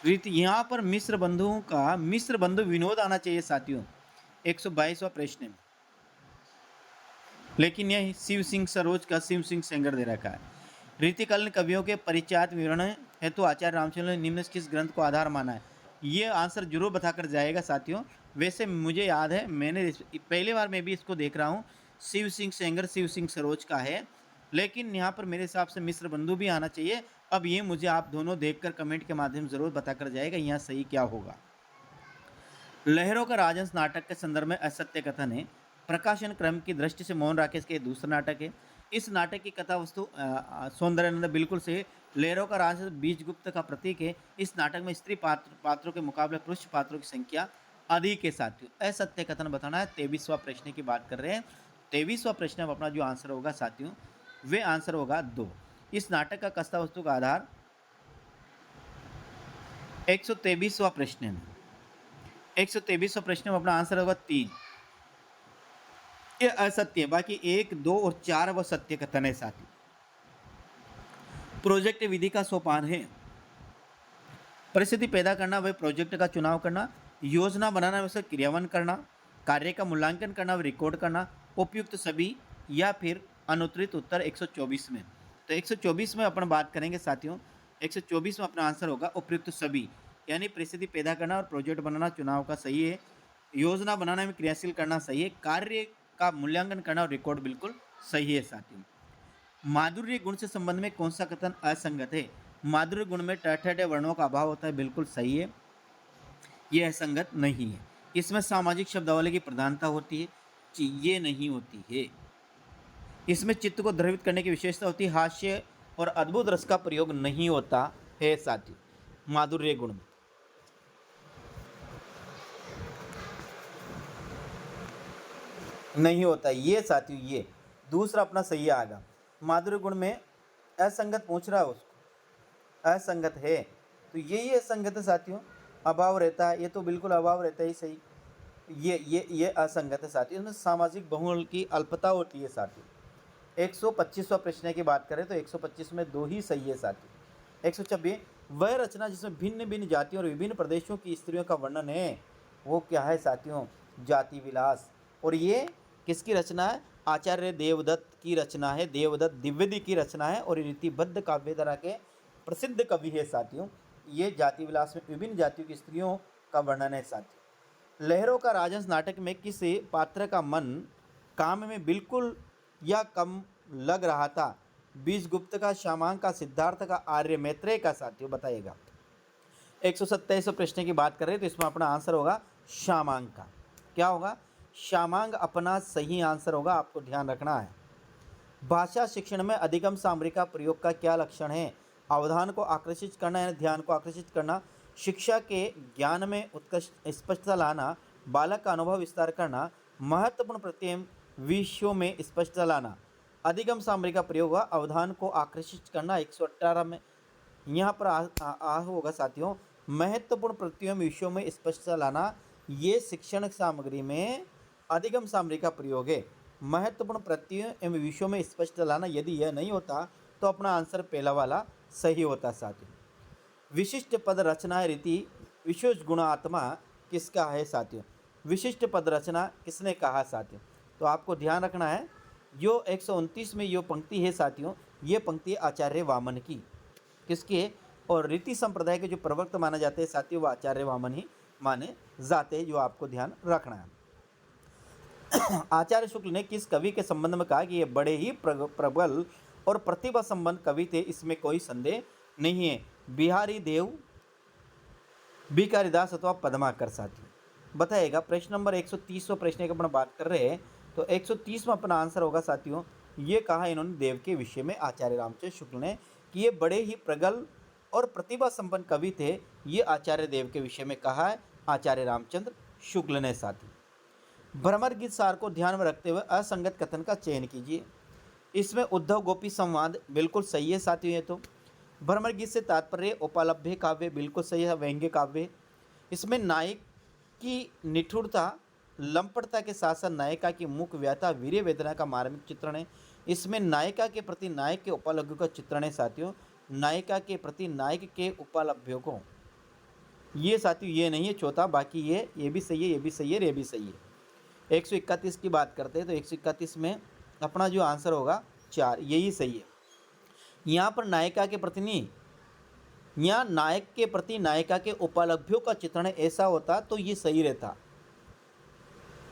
रीति यहाँ पर मिश्र बंधुओं का मिश्र बंधु विनोद आना चाहिए साथियों 122वां प्रश्न में, लेकिन यह शिव सिंह सरोज का शिव सिंह सेंगर दे रखा है। रीतिकालीन कवियों के परिचयात्मक विवरण हेतु आचार्य रामचंद्र ने निम्न किस ग्रंथ को आधार माना है। ये आंसर जरूर बताकर जाएगा साथियों। वैसे मुझे याद है, मैंने पहली बार मैं भी इसको देख रहा हूँ, शिव सिंह सेंगर शिव सिंह सरोज का है, लेकिन यहाँ पर मेरे हिसाब से मिश्र बंधु भी आना चाहिए। अब ये मुझे आप दोनों देखकर कमेंट के माध्यम से जरूर बताकर जाएगा यहाँ सही क्या होगा। लहरों का राजहंस नाटक के संदर्भ में असत्य कथन है। प्रकाशन क्रम की दृष्टि से मोहन राकेश के दूसरा नाटक है। इस नाटक की कथा वस्तु सौंदर्यानंद बिल्कुल से लहरों का राजहंस बीजगुप्त का प्रतीक है। इस नाटक में स्त्री पात्रों के मुकाबले पुरुष पात्रों की संख्या अधिक है साथियों। असत्य कथन बताना है। 23वां प्रश्न की बात कर रहे हैं। 23वां प्रश्न में अपना जो आंसर होगा साथियों, वे आंसर होगा 2। इस नाटक का कथा वस्तु का आधार 123वां प्रश्न में 123वां प्रश्न में अपना आंसर होगा 3। ये असत्य है, बाकी 1, 2 और 4 वह सत्य कथन है साथी। प्रोजेक्ट विधि का सोपान है। परिस्थिति पैदा करना, वह प्रोजेक्ट का चुनाव करना, योजना बनाना, वैसे क्रियान्वयन करना, कार्य का मूल्यांकन करना, व रिकॉर्ड करना, उपयुक्त सभी, या फिर अनुत्तरित उत्तर 124 में। तो 124 में अपन बात करेंगे साथियों। 124 में अपना आंसर होगा उपयुक्त सभी, यानी परिस्थिति पैदा करना और प्रोजेक्ट बनाना चुनाव का सही है, योजना बनाने में क्रियाशील करना सही है, कार्य का मूल्यांकन करना और रिकॉर्ड बिल्कुल सही है साथियों। माधुर्य गुण से संबंध में कौन सा कथन असंगत है। माधुर्य गुण में टठे वर्णों का अभाव होता है, बिल्कुल सही है, यह असंगत नहीं है। इसमें सामाजिक शब्दावली की प्रधानता होती है, ये नहीं होती है। इसमें चित्त को द्रवित करने की विशेषता होती है, हास्य और अद्भुत रस का प्रयोग नहीं होता है साथियों माधुर्य गुण में। नहीं होता ये साथियों, ये दूसरा अपना सही आएगा। माधुर्य गुण में असंगत पूछ रहा है उसको, असंगत है तो यही असंगत है साथियों, अभाव रहता है, ये तो बिल्कुल अभाव रहता है ही सही। ये असंगत है साथियों, इसमें सामाजिक बहुल की अल्पता होती है साथियों। 125वां प्रश्न की बात करें तो 125 में 2 ही सही है साथियों। 126 वह रचना जिसमें भिन्न भिन्न जातियों और विभिन्न प्रदेशों की स्त्रियों का वर्णन है, वो क्या है साथियों, जाति विलास। और ये किसकी रचना है, आचार्य देवदत्त की रचना है, देवदत्त द्विवेदी की रचना है, और रीतिबद्ध काव्यधारा के प्रसिद्ध कवि है साथियों। ये जाति विलास में विभिन्न जातियों की स्त्रियों का वर्णन है साथियों। लहरों का राजहंस नाटक में किस पात्र का मन काम में बिल्कुल या कम लग रहा था। बीजगुप्त का, श्यामांग का, सिद्धार्थ का, आर्य मैत्रेय का साथियों बताइएगा। 127 प्रश्न की बात करें तो इसमें अपना आंसर होगा श्यामांग का। क्या होगा, श्यामांग अपना सही आंसर होगा, आपको ध्यान रखना है। भाषा शिक्षण में अधिगम सामग्री का प्रयोग का क्या लक्षण है। अवधान को आकर्षित करना यानी ध्यान को आकर्षित करना, शिक्षा के ज्ञान में उत्कृष्ट स्पष्टता लाना, बालक का अनुभव विस्तार करना, महत्वपूर्ण प्रत्यय विषयों में स्पष्टता लाना। अधिगम सामग्री का प्रयोग हुआ अवधान को आकर्षित करना 118 में। यहाँ पर आ होगा साथियों महत्वपूर्ण प्रत्ययों विषयों में स्पष्टता लाना, ये शिक्षण सामग्री में अधिगम सामग्री का प्रयोग है। महत्वपूर्ण प्रत्ययों एवं विषयों में स्पष्टता लाना, यदि यह नहीं होता तो अपना आंसर पहला वाला सही होता साथियों। विशिष्ट पद रचना रीति विशेष गुणात्मा किसका है साथियों। विशिष्ट पद रचना किसने कहा साथियों, तो आपको ध्यान रखना है। जो 129 में जो पंक्ति है साथियों, ये पंक्ति आचार्य वामन की, किसके, और रीति संप्रदाय के जो प्रवक्ता माने जाते हैं साथियों, वो आचार्य वामन ही माने जाते हैं, जो आपको ध्यान रखना है। आचार्य शुक्ल ने किस कवि के संबंध में कहा कि ये बड़े ही प्रबल और प्रतिभा संबंध कवि थे, इसमें कोई संदेह नहीं है। बिहारी देव, भिखारीदास अथवा पद्माकर साथियों बताएगा। प्रश्न नंबर 130वां प्रश्न की अपन बात कर रहे हैं तो 130 में अपना आंसर होगा साथियों, ये कहा इन्होंने देव के विषय में आचार्य रामचंद्र शुक्ल ने कि ये बड़े ही प्रगल्भ और प्रतिभा संपन्न कवि थे, ये आचार्य देव के विषय में कहा है आचार्य रामचंद्र शुक्ल ने साथी। भ्रमर गीत सार को ध्यान में रखते हुए असंगत कथन का चयन कीजिए। इसमें उद्धव गोपी संवाद बिल्कुल सही है साथियों। ये तो भ्रमर गीत से तात्पर्य उपलब्ध काव्य बिल्कुल सही है, व्यंग्य काव्य। इसमें नायक की निठुरता लंपटता के साथ साथ नायिका की मुख व्यथा वीर्य वेदना का मार्मिक चित्रण है। इसमें नायिका के प्रति नायक के उपलब्धियों का चित्रण है साथियों। नायिका के प्रति नायक के उपलब्धियों को, ये साथियों ये नहीं है चौथा, बाकी ये भी सही है, ये भी सही है, ये भी सही है। 131 की बात करते हैं तो 131 में अपना जो आंसर होगा 4, यही सही है। यहाँ पर नायिका के प्रति नहीं, यहाँ नायक के प्रति नायिका के उपलब्धियों का चित्रण ऐसा होता तो ये सही रहता।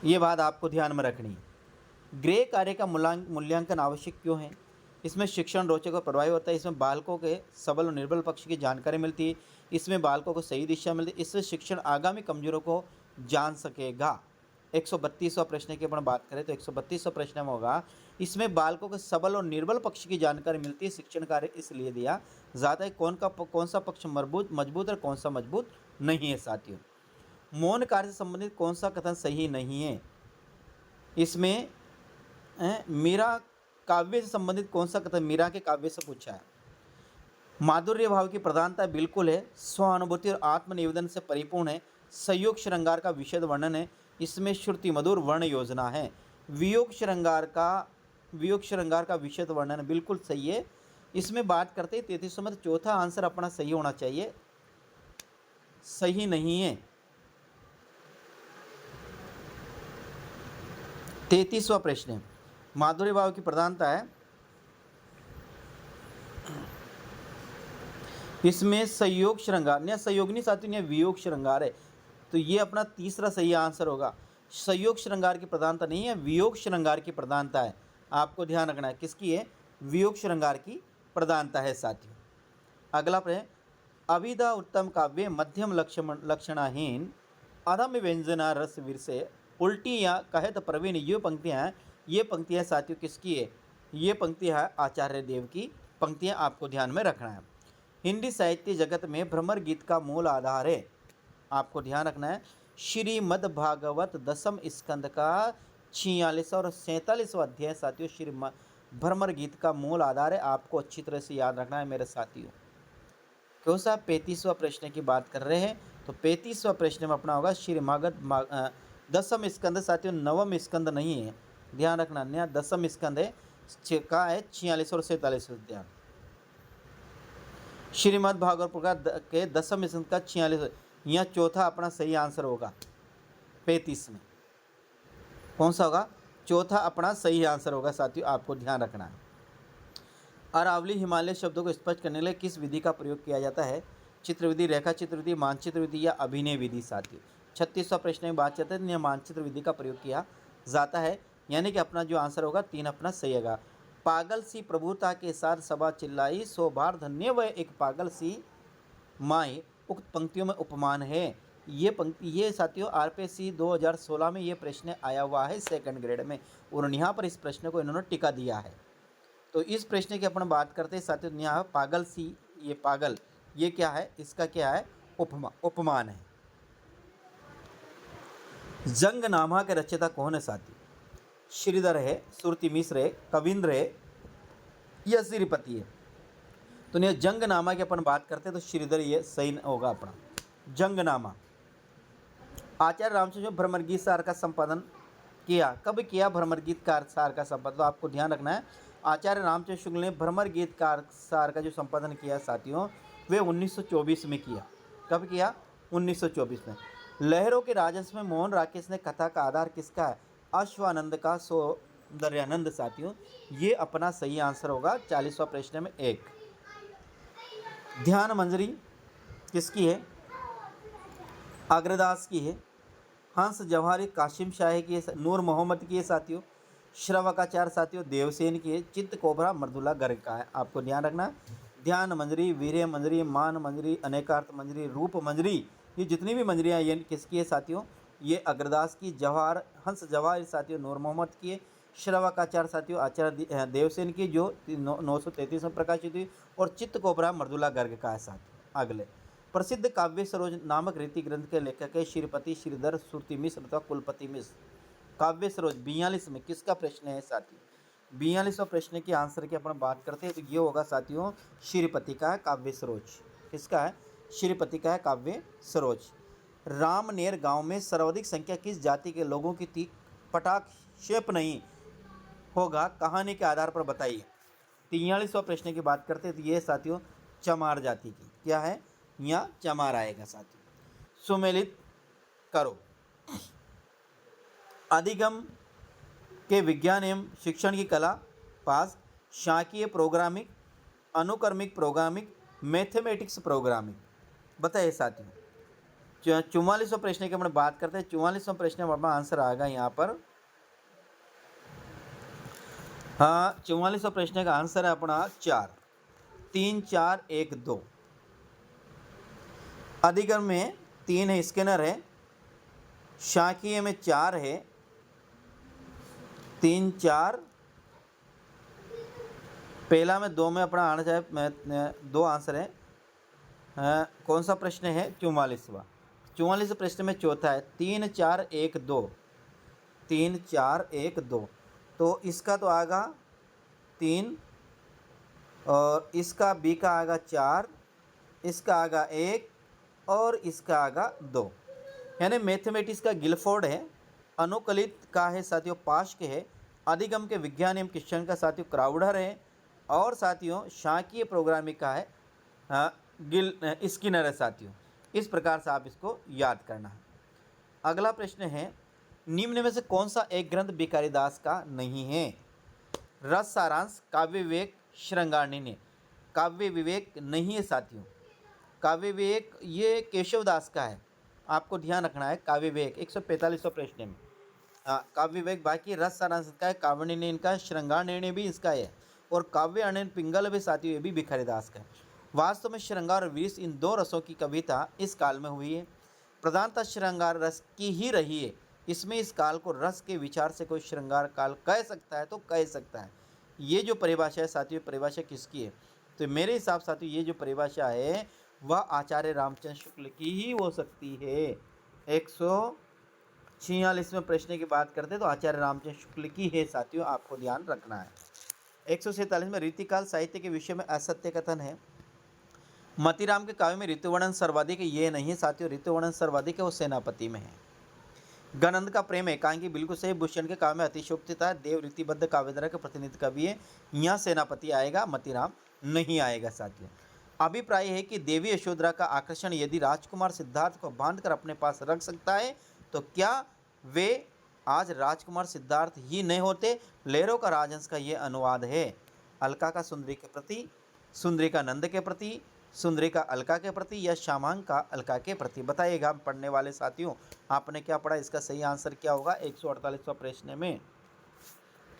ये बात आपको ध्यान में रखनी है। गृह कार्य का मूल्यांकन आवश्यक क्यों है? इसमें शिक्षण रोचक और प्रभावी होता है। इसमें बालकों के सबल और निर्बल पक्ष की जानकारी मिलती है। इसमें बालकों को सही दिशा मिलती है। इससे शिक्षण आगामी कमजोरों को जान सकेगा। 132वां प्रश्न की अपन बात करें तो 132वां प्रश्न में होगा, इसमें बालकों के सबल और निर्बल पक्ष की जानकारी मिलती है। शिक्षण कार्य इसलिए दिया जाता है कौन सा पक्ष मजबूत और कौन सा मजबूत नहीं है साथियों। मौन कार्य से संबंधित कौन सा कथन सही नहीं है? इसमें मीरा काव्य से संबंधित कौन सा कथन मीरा के काव्य से पूछा है? माधुर्य भाव की प्रधानता बिल्कुल है। स्वानुभूति और आत्मनिवेदन से परिपूर्ण है। संयोग श्रृंगार का विशद वर्णन है। इसमें श्रुति मधुर वर्ण योजना है। वियोग श्रृंगार का विशद वर्णन बिल्कुल सही है। इसमें बात करते हैं 33 में, चौथा आंसर अपना सही होना चाहिए, सही नहीं है। 33वां प्रश्न, माधुर्य भाव की प्रधानता है, इसमें संयोग श्रृंगार या संयोग नहीं साथियों, वियोग श्रृंगार है, तो ये अपना तीसरा सही आंसर होगा। संयोग श्रृंगार की प्रधानता नहीं है, वियोग श्रृंगार की प्रधानता है। आपको ध्यान रखना है किसकी है? वियोग श्रृंगार की प्रधानता है साथियों। अगला प्रश्न, अभिधा उत्तम काव्य मध्यम लक्षणाहीन अधम व्यंजना रस वीर से उल्टी या कहे तो प्रवीण, ये पंक्तियां साथियों किसकी है? ये पंक्तियां है आचार्य देव की पंक्तियां, आपको ध्यान में रखना है। हिंदी साहित्य जगत में भ्रमर गीत का मूल आधार है, आपको ध्यान रखना है। श्रीमद् भागवत 10वें स्कंद का 46 और 47वां अध्याय साथियों श्रीमद् भ्रमर गीत का मूल आधार है। आपको अच्छी तरह से याद रखना है मेरे साथियों। क्यों साहब 35वां प्रश्न की बात कर रहे हैं, तो 35वां प्रश्न में अपना होगा श्रीमद् 10वें स्कंद साथियों, 9वें स्कंद नहीं है, ध्यान रखना। नया 10वें स्कंद है, का है 46 और 47 अध्याय। श्रीमद् भागवत के 10वें स्कंद का 46, यहाँ चौथा अपना सही आंसर होगा 35 में। कौन सा होगा? चौथा अपना सही आंसर होगा साथियों, आपको ध्यान रखना है। अरावली हिमालय शब्दों को स्पष्ट करने के लिए किस विधि का प्रयोग किया जाता है? चित्र विधि, रेखा चित्र विधि, मानचित्र विधि या अभिनय विधि साथियों। 36वां प्रश्न में बात करते हैं, यह मानचित्र विधि का प्रयोग किया जाता है, यानी कि अपना जो आंसर होगा 3 अपना सही होगा। पागल सी प्रभुता के साथ सभा चिल्लाई, सो बार धन्य वह एक पागल सी माई, उक्त पंक्तियों में उपमान है। ये पंक्ति ये साथियों आरपीएससी 2016 में ये प्रश्न आया हुआ है 2nd ग्रेड में, और यहाँ पर इस प्रश्न को इन्होंने टिका दिया है। तो इस प्रश्न की अपन बात करते हैं साथियों, यहाँ पागल सी, ये पागल ये क्या है? इसका क्या है? उपमान है। जंगनामा के रचयिता कौन है साथियों? श्रीधर है, सुरति मिश्र है, कविंद्र है या श्रीपति है? तो ये जंगनामा की अपन बात करते हैं तो श्रीधर ये सही होगा अपना। जंगनामा। आचार्य रामचंद्र भ्रमर गीत सार का संपादन किया, कब किया भ्रमर गीत सार का संपादन? तो आपको ध्यान रखना है, आचार्य रामचंद्र शुक्ल ने भ्रमर गीत सार का जो संपादन किया साथियों, वे 1924 में किया। कब किया? 1924 में। लहरों के राजस्व में मोहन राकेश ने कथा का आधार किसका है? अश्वानंद का सौंदर्यानंद साथियों, ये अपना सही आंसर होगा 40वां प्रश्न में 1। ध्यान मंजरी किसकी है? अग्रदास की है। हंस जवाहरी कासिम शाह की है, नूर मोहम्मद की है साथियों। श्रवकाचार्य साथियों देवसेन की है। चित्त कोबरा मर्दुला गर्ग का है, आपको ध्यान रखना। ध्यान मंजरी, वीर्य मंजरी, मान मंजरी, अनेकार्थ मंजरी, रूप मंजरी, ये जितनी भी मंजरियाँ ये किसकी है साथियों? ये अग्रदास की। जवाहर हंस जवाहर साथियों नूर मोहम्मद की है। श्रवकाचार्य साथियों आचार्य देवसेन की जो 933 में प्रकाशित हुई, और चित्त कोबरा मर्दुला गर्ग का है साथियों। अगले प्रसिद्ध काव्य सरोज नामक रीति ग्रंथ के लेखक है श्रीपति, श्रीधर, सुरति मिश्र अथवा कुलपति मिश्र। काव्य सरोज 42 में किसका प्रश्न है साथियों? 42वां प्रश्न की आंसर की अपन बात करते हैं तो ये होगा साथियों श्रीपति का है काव्य सरोज। किसका है? श्रीपति का है काव्य सरोज। रामनेर गांव में सर्वाधिक संख्या किस जाति के लोगों की थी? पटाक्षेप नहीं होगा, कहानी के आधार पर बताइए। 43वां प्रश्न की बात करते हैं तो ये साथियों चमार जाति की। क्या है? यहाँ चमार आएगा साथियों। सुमेलित करो। अधिगम के विज्ञान एवं शिक्षण की कला पास, शाकीय प्रोग्रामिंग, अनुक्रमिक प्रोग्रामिंग, मैथमेटिक्स प्रोग्रामिंग। बताइए साथियों। 44वां प्रश्न की हम बात करते हैं। 44वां प्रश्न में आंसर आएगा यहाँ पर। हाँ, 44वां प्रश्न का आंसर है अपना 4, 3, 4, 1, 2। अधिगम में 3 है, स्कैनर है। शाकीय में 4 है, 3, 4। पहला में 2 में अपना आना चाहिए 2 आंसर है। कौन सा प्रश्न है? 44वां। 44 प्रश्न में चौथा है 3, 4, 1, 2। 3, 4, 1, 2। तो इसका तो आएगा 3 और इसका बी का आएगा 4, इसका आएगा 1 और इसका आएगा 2। यानी मैथमेटिक्स का गिलफोर्ड है, अनुकलित का है साथियों पाश के है, अधिगम के विज्ञान एवं शिक्षण का साथियों क्राउडर है और साथियों शाकीय प्रोग्रामिंग का है स्किनर है साथियों। इस प्रकार से आप इसको याद करना है। अगला प्रश्न है निम्न में से कौन सा एक ग्रंथ भिखारीदास का नहीं है? रस सारांश, काव्य विवेक, श्रृंगारण्य। काव्य विवेक नहीं है साथियों। काव्य विवेक ये केशवदास का है, आपको ध्यान रखना है। काव्य विवेक 145वां प्रश्न में काव्य विवेक बाकी, रस सारांश का है, काव्य निर्णय इनका, श्रृंगार निर्णय भी इसका है और काव्य अनयन पिंगल भी साथियों ये भी भिखारीदास का है। वास्तव में श्रृंगार और विरस इन 2 रसों की कविता इस काल में हुई है। प्रधानतः श्रृंगार रस की ही रही है। इसमें इस काल को रस के विचार से कोई श्रृंगार काल कह सकता है तो कह सकता है। ये जो परिभाषा है साथियों, परिभाषा किसकी है? तो मेरे हिसाब से साथियों ये जो परिभाषा है वह आचार्य रामचंद्र शुक्ल की ही हो सकती है। 146वें प्रश्न की बात करते हैं तो आचार्य रामचंद्र शुक्ल की है साथियों, आपको ध्यान रखना है। 147 में रीतिकाल साहित्य के विषय में असत्य कथन है। मतीराम के काव्य में ऋतुवर्णन सर्वाधिक है, ये नहीं है साथियों। ऋतुवर्णन सर्वाधिक है वो सेनापति में है। गनंद का प्रेम एकांकी बिल्कुल सही। भूषण के काव्य में अतिशोक्ति था। देव रीतिबद्ध काव्यधारा के प्रतिनिधि कवि है, यहाँ सेनापति आएगा, मतीराम नहीं आएगा साथियों। अभिप्राय है कि देवी यशोधरा का आकर्षण यदि राजकुमार सिद्धार्थ को बांधकर अपने पास रख सकता है तो क्या वे आज राजकुमार सिद्धार्थ ही नहीं होते? लहरों का राजहंस का ये अनुवाद है। अलका का सुंदरी के प्रति, सुंदरी का नंद के प्रति, सुंदरी का अलका के प्रति या श्यामांग का अलका के प्रति। बताइएगा पढ़ने वाले साथियों आपने क्या पढ़ा, इसका सही आंसर क्या होगा 148वां प्रश्न में।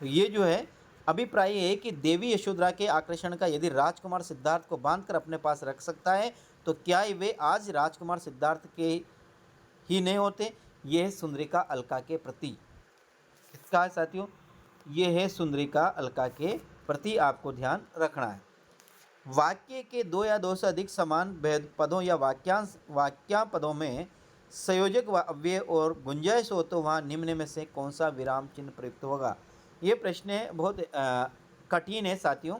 तो ये जो है अभिप्राय है कि देवी यशोधरा के आकर्षण का यदि राजकुमार सिद्धार्थ को बांधकर अपने पास रख सकता है तो क्या वे आज राजकुमार सिद्धार्थ के ही नहीं होते? ये है सुंदरिका अलका के प्रति। किसका है साथियों? ये है सुंदरिका अलका के प्रति, आपको ध्यान रखना है। वाक्य के 2 या 2 से अधिक समान भेद पदों या वाक्या पदों में संयोजक व अव्यय और गुंजाइश हो तो वहाँ निम्न में से कौन सा विराम चिन्ह प्रयुक्त होगा? ये प्रश्न बहुत कठिन है साथियों,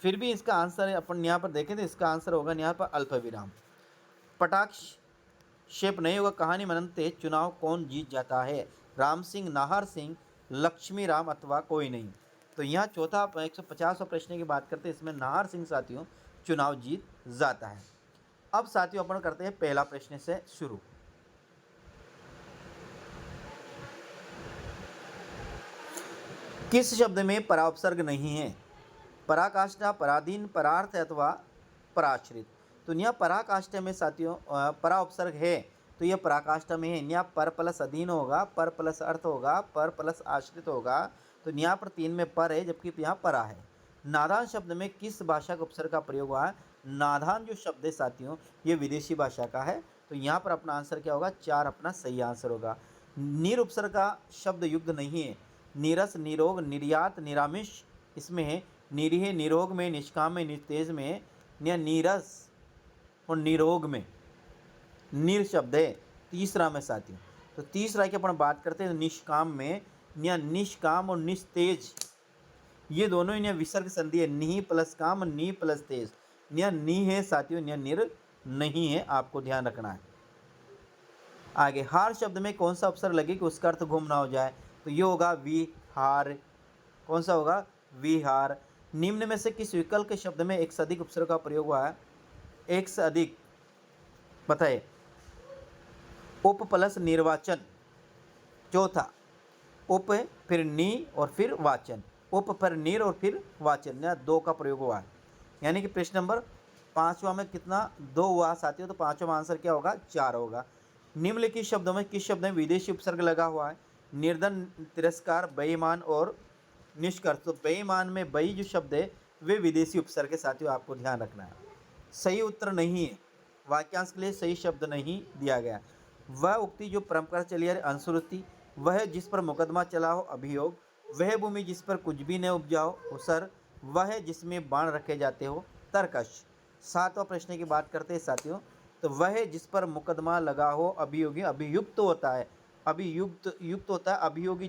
फिर भी इसका आंसर अपन यहाँ पर देखें तो इसका आंसर होगा यहाँ पर अल्प विराम। पटाक्षेप नहीं होगा। कहानी मननते चुनाव कौन जीत जाता है? राम सिंह, नाहर सिंह, लक्ष्मी राम अथवा कोई नहीं। तो यहाँ चौथा 150वां प्रश्न की बात करते हैं, इसमें नाहर सिंह साथियों चुनाव जीत जाता है। अब साथियों अपन करते हैं पहला प्रश्न से शुरू। किस शब्द में पराउपसर्ग नहीं है? पराकाष्ठा, पराधीन, परार्थ अथवा पराश्रित। तो यहाँ पराकाष्ठा में साथियों पराउपसर्ग है तो यह पराकाष्ठा में है। यहाँ पर प्लस अधीन होगा, पर प्लस अर्थ होगा, पर प्लस आश्रित होगा। तो यहाँ पर 3 में पर है जबकि यहाँ परा है। नाधान शब्द में किस भाषा का उपसर्ग का प्रयोग हुआ है? नाधान जो शब्द है साथियों ये विदेशी भाषा का है। तो यहाँ पर अपना आंसर क्या होगा? 4 अपना सही आंसर होगा। निर उपसर्ग का शब्द युक्त नहीं है। नीरस, निरोग, निर्यात, निरामिष इसमें है। निरीह, निरोग में, निष्काम में, निस्तेज में या नीरस और निरोग में नीर शब्द है तीसरा में साथियों। तो तीसरा की अपन बात करते हैं निष्काम में, या निष्काम और निस्तेज, ये दोनों इन्हें विसर्ग संधि है। नी प्लस काम, नी प्लस तेज। या नी है साथियों, या निर नहीं है, आपको ध्यान रखना है। आगे हार शब्द में कौन सा उपसर्ग लगे कि उसका अर्थ गुम ना हो जाए, तो ये होगा विहार। कौन सा होगा? विहार। निम्न में से किस विकल्प के शब्द में एक से अधिक उपसर्ग का प्रयोग हुआ है? एक से अधिक, बताइए। उप प्लस निर्वाचन। चौथा उप, फिर नी और फिर वाचन। उप पर निर और फिर वाचन, या दो का प्रयोग हुआ है। यानी कि प्रश्न नंबर 5वां में कितना? 2 हुआ साथियों, तो 5वां आंसर क्या होगा? 4 होगा। निम्नलिखित शब्दों में किस शब्द में विदेशी उपसर्ग लगा हुआ है? निर्धन, तिरस्कार, बेईमान और निष्कर्ष। तो बेईमान में बई जो शब्द है वे विदेशी उपसर्ग है साथियों, आपको ध्यान रखना है। सही उत्तर नहीं है, वाक्यांश के लिए सही शब्द नहीं दिया गया। वह उक्ति जो परंपरा चली आ रही अंशुरुति, वह जिस पर मुकदमा चला हो अभियोग, वह भूमि जिस पर कुछ भी न उपजाओ उसर, वह जिसमें बाण रखे जाते हो तरकश। 7वां प्रश्न की बात करते हैं साथियों, तो वह जिस पर मुकदमा लगा हो अभियोगी, अभियुक्त होता है। अभियुक्त युक्त होता है, अभियोगी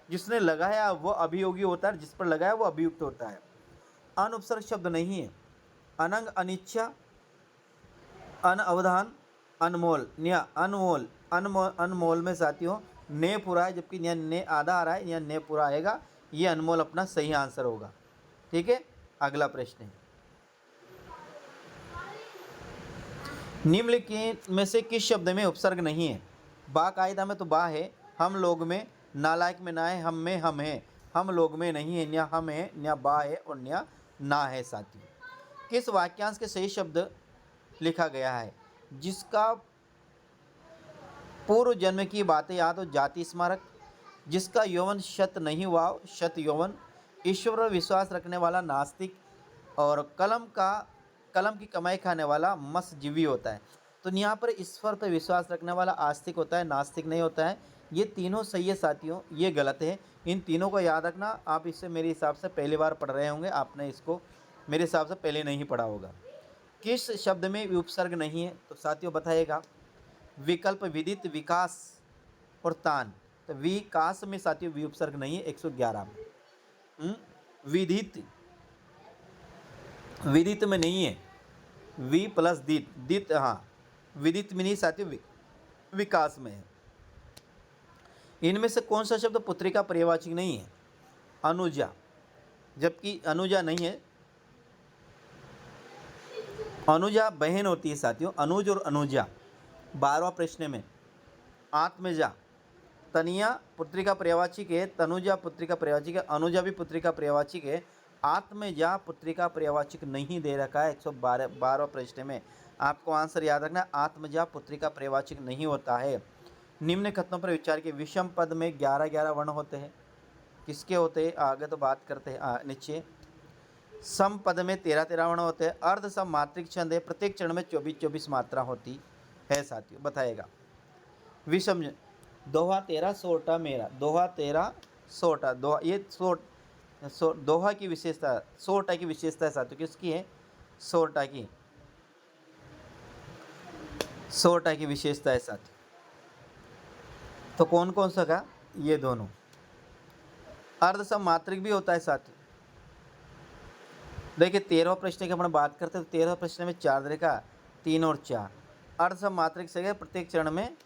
जिसने लगाया वो अभियोगी होता है, जिस पर लगाया वो अभियुक्त होता है। अनुपसर्ग शब्द नहीं है। अनंग, अनिच्छा, अनअवधान, अनमोल, या अनमोल। अनमोल में साथियों ने पूरा है, जबकि ने आधा आ रहा है, या ने पूरा आएगा। ये अनमोल अपना सही आंसर होगा। ठीक है, अगला प्रश्न है, निम्नलिखित में से किस शब्द में उपसर्ग नहीं है? बा कायदा में तो बा है, हम लोग में, नालायक में ना है, हम में हम है, हम लोग में नहीं है, न्या हम है, न्या बा है और न्या ना है साथियों। किस वाक्यांश के सही शब्द लिखा गया है? जिसका पूर्व जन्म की बातें याद हो जाति स्मारक, जिसका यौवन शत नहीं हुआ शत यौवन, ईश्वर पर विश्वास रखने वाला नास्तिक, और कलम की कमाई खाने वाला मत्स्यजीवी होता है। तो यहाँ पर ईश्वर पर विश्वास रखने वाला आस्तिक होता है, नास्तिक नहीं होता है। ये तीनों सही है साथियों, ये गलत है। इन तीनों को याद रखना। आप इसे मेरे हिसाब से पहली बार पढ़ रहे होंगे, आपने इसको मेरे हिसाब से पहले नहीं पढ़ा होगा। किस शब्द में उपसर्ग नहीं है? तो साथियों बताइएगा। विकल्प विदित, विकास और तान। तो विकास में साथियों वी उपसर्ग नहीं है 111 में। विदित, विदित में नहीं है, वी प्लस दित, दित हाँ, विदित में नहीं साथियों, विकास में है। इनमें से कौन सा शब्द पुत्री का पर्यायवाची नहीं है? अनुजा, जबकि अनुजा नहीं है। अनुजा बहन होती है साथियों, अनुज और अनुजा। 12वां प्रश्न में आत्मजा, तनिया पुत्री का पर्यायवाची है, तनुजा पुत्री का पर्यायवाची है, अनुजा भी पुत्री का पर्यायवाची है। आत्मजा पुत्री का पर्यायवाचक नहीं दे रखा है 112वां प्रश्न में। आपको आंसर याद रखना, आत्मजा पुत्री का पर्यायवाचक नहीं होता है। निम्न कथनों पर विचार के विषम पद में 11-11 वर्ण होते हैं। किसके होते हैं? आगे तो बात करते हैं नीचे। सम पद में 13-13 वर्ण होते हैं। अर्ध सम मात्रिक छंद है, प्रत्येक चरण में 24-24 मात्रा होती है साथियों, बताएगा। विषम दोहा तेरा सोटा मेरा, दोहा तेरा सोटा, दोहा ये दोहा की विशेषता, सोटा की विशेषता है साथियों, किसकी है? सोटा की, सोटा की विशेषता है साथियों। तो कौन कौन सा का? ये दोनों। अर्ध सम मात्रिक भी होता है साथियों। देखिए 13वां प्रश्न की अपन बात करते हैं, तो 13वां प्रश्न में 4 देखा, 3 और 4। अर्ध सम मात्रिक से प्रत्येक चरण में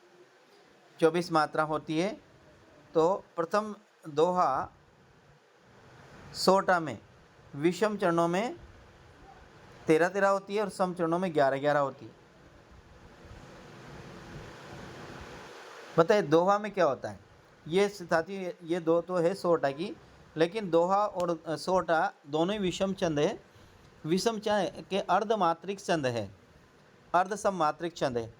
24 मात्रा होती है। तो प्रथम दोहा सोटा में विषम चरणों में 13-13 होती है और सम चरणों में 11-11 होती है। बताइए दोहा में क्या होता है? ये साथी ये दो तो है सोटा की, लेकिन दोहा और सोटा दोनों ही विषम छंद है। विषम छंद के अर्धमात्रिक छंद है, अर्ध सम मात्रिक छंद है।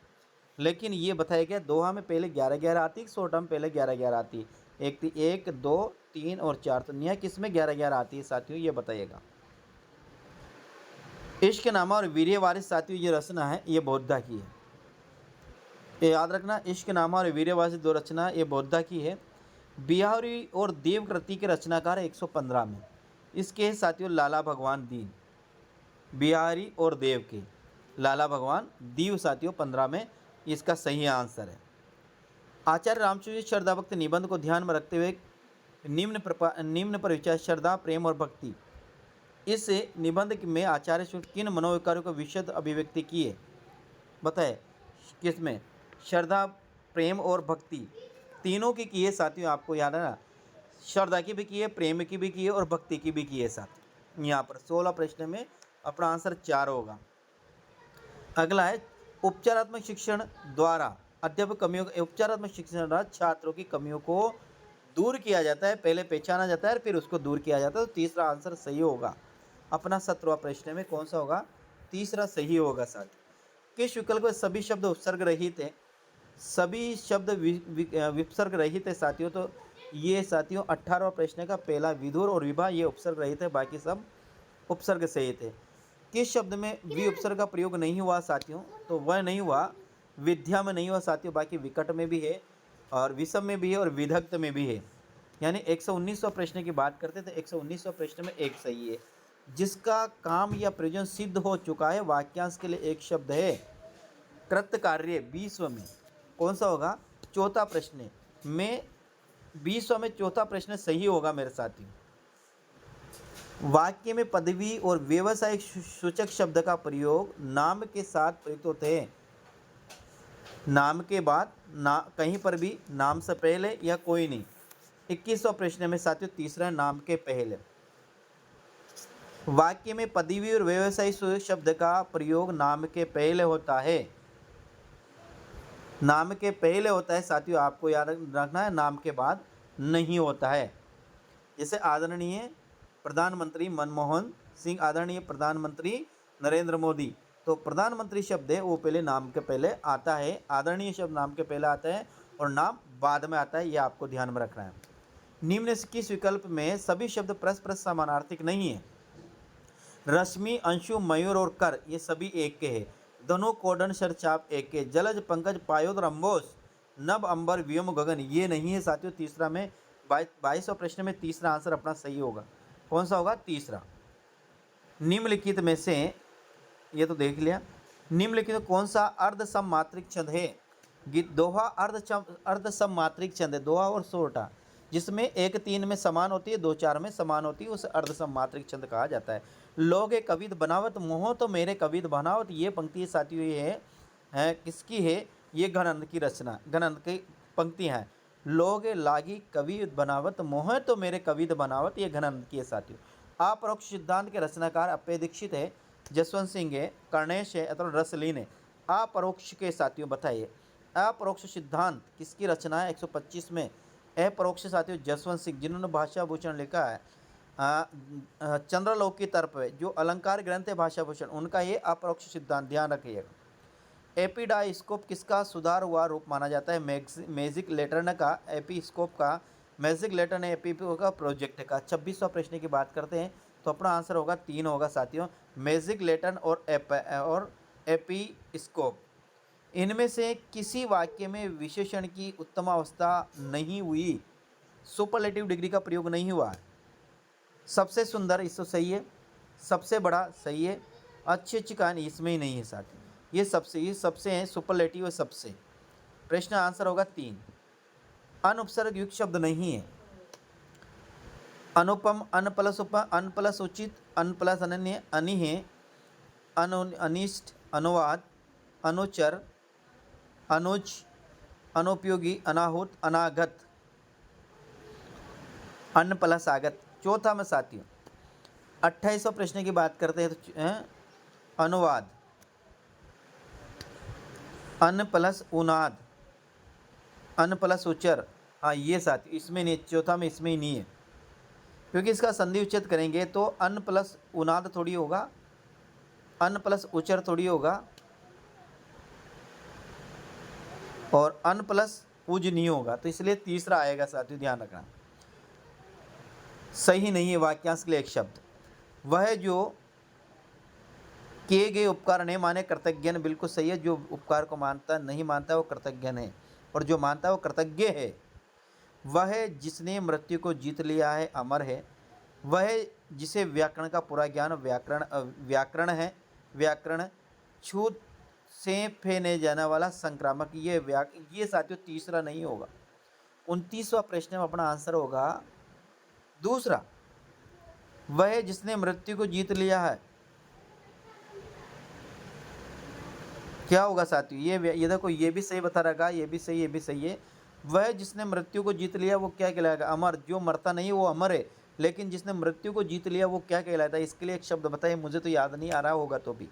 लेकिन ये बताया गया दोहा में पहले 11-11 आती है, सोटा में पहले 11-11 आती है। 1, 2, 3 और 4। तो न्याय किस में 11-11 आती है साथियों, ये बताइएगा। इश्क नामा और वीर्य वारिस साथियों ये रचना है, ये बौद्धा की है। ये याद रखना, इश्क नामा और वीर्य वारिस 2 रचना ये बौद्धा की है। बिहारी और देवकृति के रचनाकार 115 में। इसके साथियों लाला भगवान दीन, बिहारी और देव के लाला भगवान दीव साथियों 15 में। इसका सही आंसर है। आचार्य रामचंद्र जी श्रद्धा भक्ति निबंध को ध्यान में रखते हुए निम्न पर विचार श्रद्धा प्रेम और भक्ति, इस निबंध में आचार्य शुक्ल किन मनोविकारों को विशद अभिव्यक्ति की है? बताए किसमें? श्रद्धा, प्रेम और भक्ति तीनों की है साथियों, आपको याद है ना। श्रद्धा की भी की है, प्रेम की भी की है और भक्ति की भी की है साथ। यहाँ पर 16 प्रश्न में अपना आंसर 4 होगा। अगला है उपचारात्मक शिक्षण द्वारा अध्यापक कमियों, उपचारात्मक शिक्षण द्वारा छात्रों की कमियों को दूर किया जाता है, पहले पहचाना जाता है फिर उसको दूर किया जाता है। तो तीसरा आंसर सही होगा। अपना 17वां प्रश्न में कौन सा होगा? तीसरा सही होगा साथ। किस विकल्प में सभी शब्द उपसर्ग रहित है? सभी शब्द विसर्ग रहित है साथियों। तो ये साथियों 18वां प्रश्न का पहला विधुर और विभा ये उपसर्ग रहित है, बाकी सब उपसर्ग सहित है। किस शब्द में वि उपसर्ग का प्रयोग नहीं हुआ साथियों? तो वह नहीं हुआ, विद्या में नहीं हुआ साथियों, बाकी विकट में भी है और विषम में भी है और विधक्त में भी है। यानी 119वां प्रश्न की बात करते तो 119वां प्रश्न में एक सही है। जिसका काम या प्रयोजन सिद्ध हो चुका है वाक्यांश के लिए एक शब्द है। कृतकार्य 20वां में कौन सा होगा? चौथा प्रश्न में 20वां में चौथा प्रश्न सही होगा मेरे साथी। वाक्य में पदवी और व्यवसायिक सूचक शब्द का प्रयोग नाम के साथ प्रयुक्त होते हैं। नाम के बाद ना कहीं पर भी नाम से पहले या कोई नहीं। 21वां प्रश्न में साथियों तीसरा नाम के पहले। वाक्य में पदवी और व्यवसायिक सूचक शब्द का प्रयोग नाम के पहले होता है। नाम के पहले होता है साथियों, आपको याद रखना है, नाम के बाद नहीं होता है। जैसे आदरणीय प्रधानमंत्री मनमोहन सिंह, आदरणीय प्रधानमंत्री नरेंद्र मोदी, तो प्रधानमंत्री शब्द है वो पहले नाम के पहले आता है, आदरणीय शब्द नाम के पहले आता है और नाम बाद में आता है, ये आपको ध्यान में रखना है। निम्न से किस विकल्प में सभी शब्द परस्पर समानार्थिक नहीं है? रश्मि, अंशु, मयूर और कर ये सभी एक के हैं। धनु, कोडन, शरचाप एक के। जलज, पंकज, पायोद और अम्बोस, नभ, अंबर, व्योम, गगन ये नहीं है साथियों। तीसरा में 22वां प्रश्न में तीसरा आंसर अपना सही होगा। कौन सा होगा? तीसरा। निम्नलिखित में से ये तो देख लिया। निम्नलिखित में कौन सा अर्ध सममात्रिक छंद है? गीत दोहा अर्ध सममात्रिक छंद है, दोहा और सोरठा, जिसमें 1-3 में समान होती है, 2-4 में समान होती है, उसे अर्ध सममात्रिक छंद कहा जाता है। लोग कवित बनावत मोह तो मेरे कवित बनावत, ये पंक्ति साथियों ये है किसकी है? ये घनंद की रचना, घनंद की पंक्ति है। लोग लागी कवि बनावत मोह तो मेरे कवित बनावत, ये घनंद की है साथियों। अपरोक्ष सिद्धांत के रचनाकार अप्पय दीक्षित है, जसवंत सिंह है, कर्णेश है अथवा रसलीन है। अपरोक्ष के साथियों बताइए, अपरोक्ष सिद्धांत किसकी रचना है? 125 में अपरोक्ष साथियों जसवंत सिंह, जिन्होंने भाषा भूषण लिखा है। चंद्रलोक की तरफ है जो अलंकार ग्रंथ है भाषा भूषण, उनका ये अपरोक्ष सिद्धांत ध्यान रखिएगा। एपिडाइस्कोप किसका सुधार हुआ रूप माना जाता है? मैजिक लेटर्न का, एपिस्कोप का, मैजिक लेटर्न एपी का, प्रोजेक्ट का। 26वां प्रश्न की बात करते हैं तो अपना आंसर होगा 3 होगा साथियों, मैजिक लेटर्न और एपिस्कोप। इनमें से किसी वाक्य में विशेषण की उत्तम अवस्था नहीं हुई, सुपरलेटिव डिग्री का प्रयोग नहीं हुआ। सबसे सुंदर इससे सही है, सबसे बड़ा सही है, अच्छी कहानी इसमें ही नहीं है साथियों। ये सबसे हैं, सुपरलेटिव सबसे। प्रश्न आंसर होगा 3। अनुपसर्ग युक्त शब्द नहीं है। अनुपम, अन प्लस उपम, अन प्लस उचित, अन प्लस अनन्य, अनि है, अनिष्ट, अनुवाद, अनुचर, अनुज, अनुपयोगी, अनाहुत, अनागत, अन प्लस आगत। चौथा में साथियों 28वां प्रश्न की बात करते हैं तो अनुवाद, अन प्लस उनाद, अन प्लस उच्चर। हाँ ये साथियों इसमें नहीं, चौथा में इसमें ही नहीं है, क्योंकि इसका संधि उच्चेद करेंगे तो अन प्लस उनाद थोड़ी होगा, अन प्लस उच्चर थोड़ी होगा और अन प्लस उज नहीं होगा, तो इसलिए तीसरा आएगा साथियों, ध्यान रखना। सही नहीं है वाक्यांश के लिए एक शब्द। वह जो किए गए उपकार नहीं माने कृतज्ञ, बिल्कुल सही है। जो उपकार को मानता नहीं मानता वो कृतज्ञ है, और जो मानता है वो कृतज्ञ है। वह जिसने मृत्यु को जीत लिया है अमर है। वह जिसे व्याकरण का पूरा ज्ञान व्याकरण है, व्याकरण छू से फेने जाने वाला संक्रामक, ये साथियों तीसरा नहीं होगा। 29वां प्रश्न में अपना आंसर होगा दूसरा, वह जिसने मृत्यु को जीत लिया है। क्या होगा साथियों, ये देखो, ये भी सही बता रखा, ये भी सही, ये भी सही है। वह जिसने मृत्यु को जीत लिया वो क्या कहलाएगा? अमर। जो मरता नहीं वो अमर है, लेकिन जिसने मृत्यु को जीत लिया वो क्या कहलाता है? इसके लिए एक शब्द बताइए, मुझे तो याद नहीं आ रहा होगा तो भी।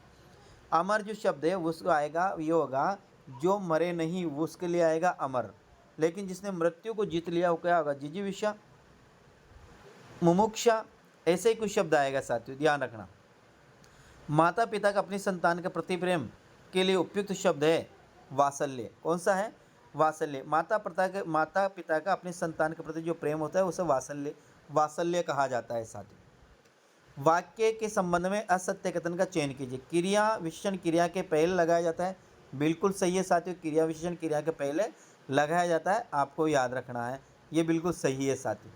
अमर जो शब्द है उसको आएगा, ये होगा जो मरे नहीं वो उसके लिए आएगा अमर, लेकिन जिसने मृत्यु को जीत लिया वो क्या होगा? जिजीविषा, मुमुक्षा, ऐसे ही कुछ शब्द आएगा साथियों, ध्यान रखना। माता पिता का अपनी संतान के प्रति प्रेम के लिए उपयुक्त शब्द है वात्सल्य। कौन सा है? वात्सल्य। माता पिता का अपनी संतान के प्रति जो प्रेम होता है उसे वात्सल्य कहा जाता है साथियों। वाक्य के संबंध में असत्य कथन का चयन कीजिए। क्रिया विशेषण क्रिया के पहले लगाया जाता है, बिल्कुल सही है साथियों। क्रिया विशेषण क्रिया के पहले लगाया जाता है, आपको याद रखना है, ये बिल्कुल सही है साथियों।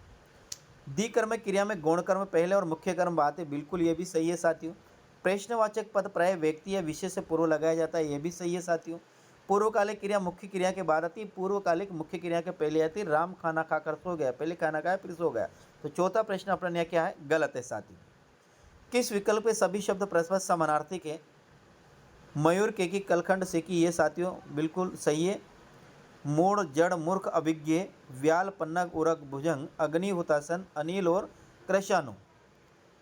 द्विकर्म क्रिया में गौण कर्म पहले और मुख्य कर्म बाद है, बिल्कुल ये भी सही है साथियों। प्रश्नवाचक पद प्राय व्यक्ति या विशेष से पूर्व लगाया जाता है, ये भी सही है साथियों। पूर्वकालिक क्रिया मुख्य क्रिया के बाद आती है, पूर्वकालिक मुख्य क्रिया के पहले आती है। राम खाना खाकर सो गया, पहले खाना खाया फिर सो गया। तो चौथा प्रश्न अपना यहाँ क्या है? गलत है साथियों। किस विकल्प के सभी शब्द परस्पर समानार्थक है? मयूर के की कलखंड से की, ये साथियों बिल्कुल सही है। मूढ़ जड़ मूर्ख अभिज्ञ, व्याल पन्नग उरग भुजंग, अग्नि हुतासन, अनिल और कृशाणु।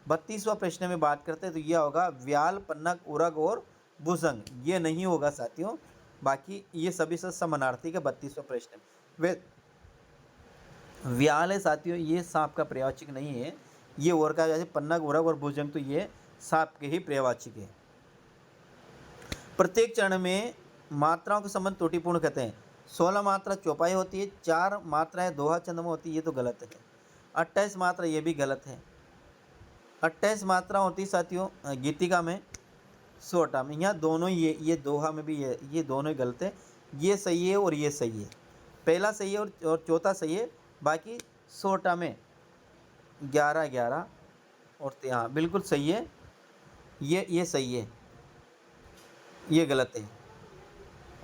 32वां प्रश्न में बात करते हैं तो यह होगा व्याल पन्नग उरग और भुजंग, ये नहीं होगा साथियों। बाकी ये सभी से समानार्थी का 32वां प्रश्न। वे व्याल है साथियों, ये सांप का पर्यायवाचक नहीं है, ये और का जैसे पन्नग उरग और भुजंग तो ये सांप के ही पर्यायवाचक है। प्रत्येक चरण में मात्राओं के संबंध त्रुटिपूर्ण कहते हैं। 16 मात्रा चौपाई होती है, 4 मात्राएं दोहा छंद में होती है, ये तो गलत है। 28 मात्रा, ये भी गलत है। 28 मात्रा होती है साथियों गीतिका में, सोटा में। यहाँ दोनों ये दोहा में भी ये दोनों ही गलत है। ये सही है और ये सही है, पहला सही है और चौथा सही है। बाकी सोटा में 11 और हाँ बिल्कुल सही है, ये सही है, ये गलत है।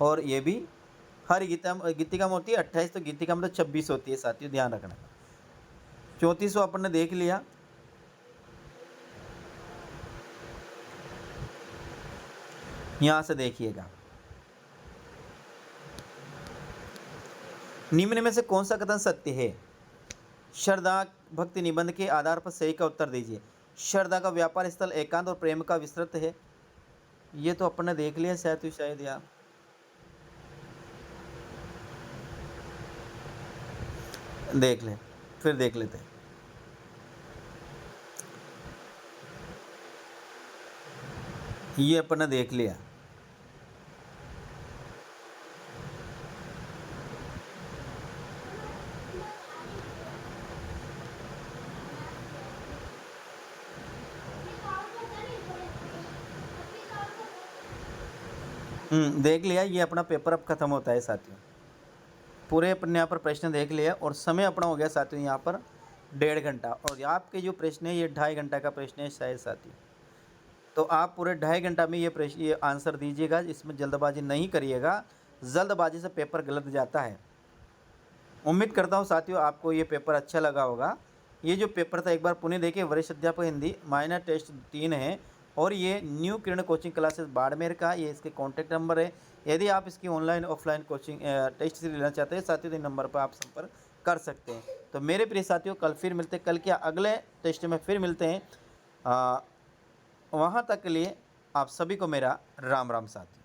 और ये भी हर गीतिका में होती है 28, तो गीतिका में तो 26 होती है साथियों, ध्यान रखना। 34वां अपन ने देख लिया। यहां से देखिएगा, निम्न में से कौन सा कथन सत्य है? श्रद्धा भक्ति निबंध के आधार पर सही का उत्तर दीजिए। श्रद्धा का व्यापार स्थल एकांत और प्रेम का विस्तृत है, ये तो अपन ने देख लिया शायद यार। देख ले, फिर देख लेते हैं। ये अपन ने देख लिया। देख लिया, ये अपना पेपर अब खत्म होता है साथियों। पूरे अपने यहाँ पर प्रश्न देख लिया और समय अपना हो गया साथियों यहाँ पर 1.5 घंटा, और आपके जो प्रश्न है ये 2.5 घंटा का प्रश्न है शायद साथियों। तो आप पूरे 2.5 घंटा में ये आंसर दीजिएगा, इसमें जल्दबाजी नहीं करिएगा, जल्दबाजी से पेपर गलत जाता है। उम्मीद करता हूँ साथियों आपको ये पेपर अच्छा लगा होगा। ये जो पेपर था एक बार पुनः देखिए, वरिष्ठ अध्यापक हिंदी माइनर टेस्ट 3 है, और ये न्यू किरण कोचिंग क्लासेस बाड़मेर का, ये इसके कॉन्टैक्ट नंबर है। यदि आप इसकी ऑनलाइन ऑफलाइन कोचिंग टेस्ट से लेना चाहते हैं साथियों, तो नंबर पर आप संपर्क कर सकते हैं। तो मेरे प्रिय साथियों, कल फिर मिलते हैं, कल क्या अगले टेस्ट में फिर मिलते हैं। वहाँ तक के लिए आप सभी को मेरा राम राम साथियों।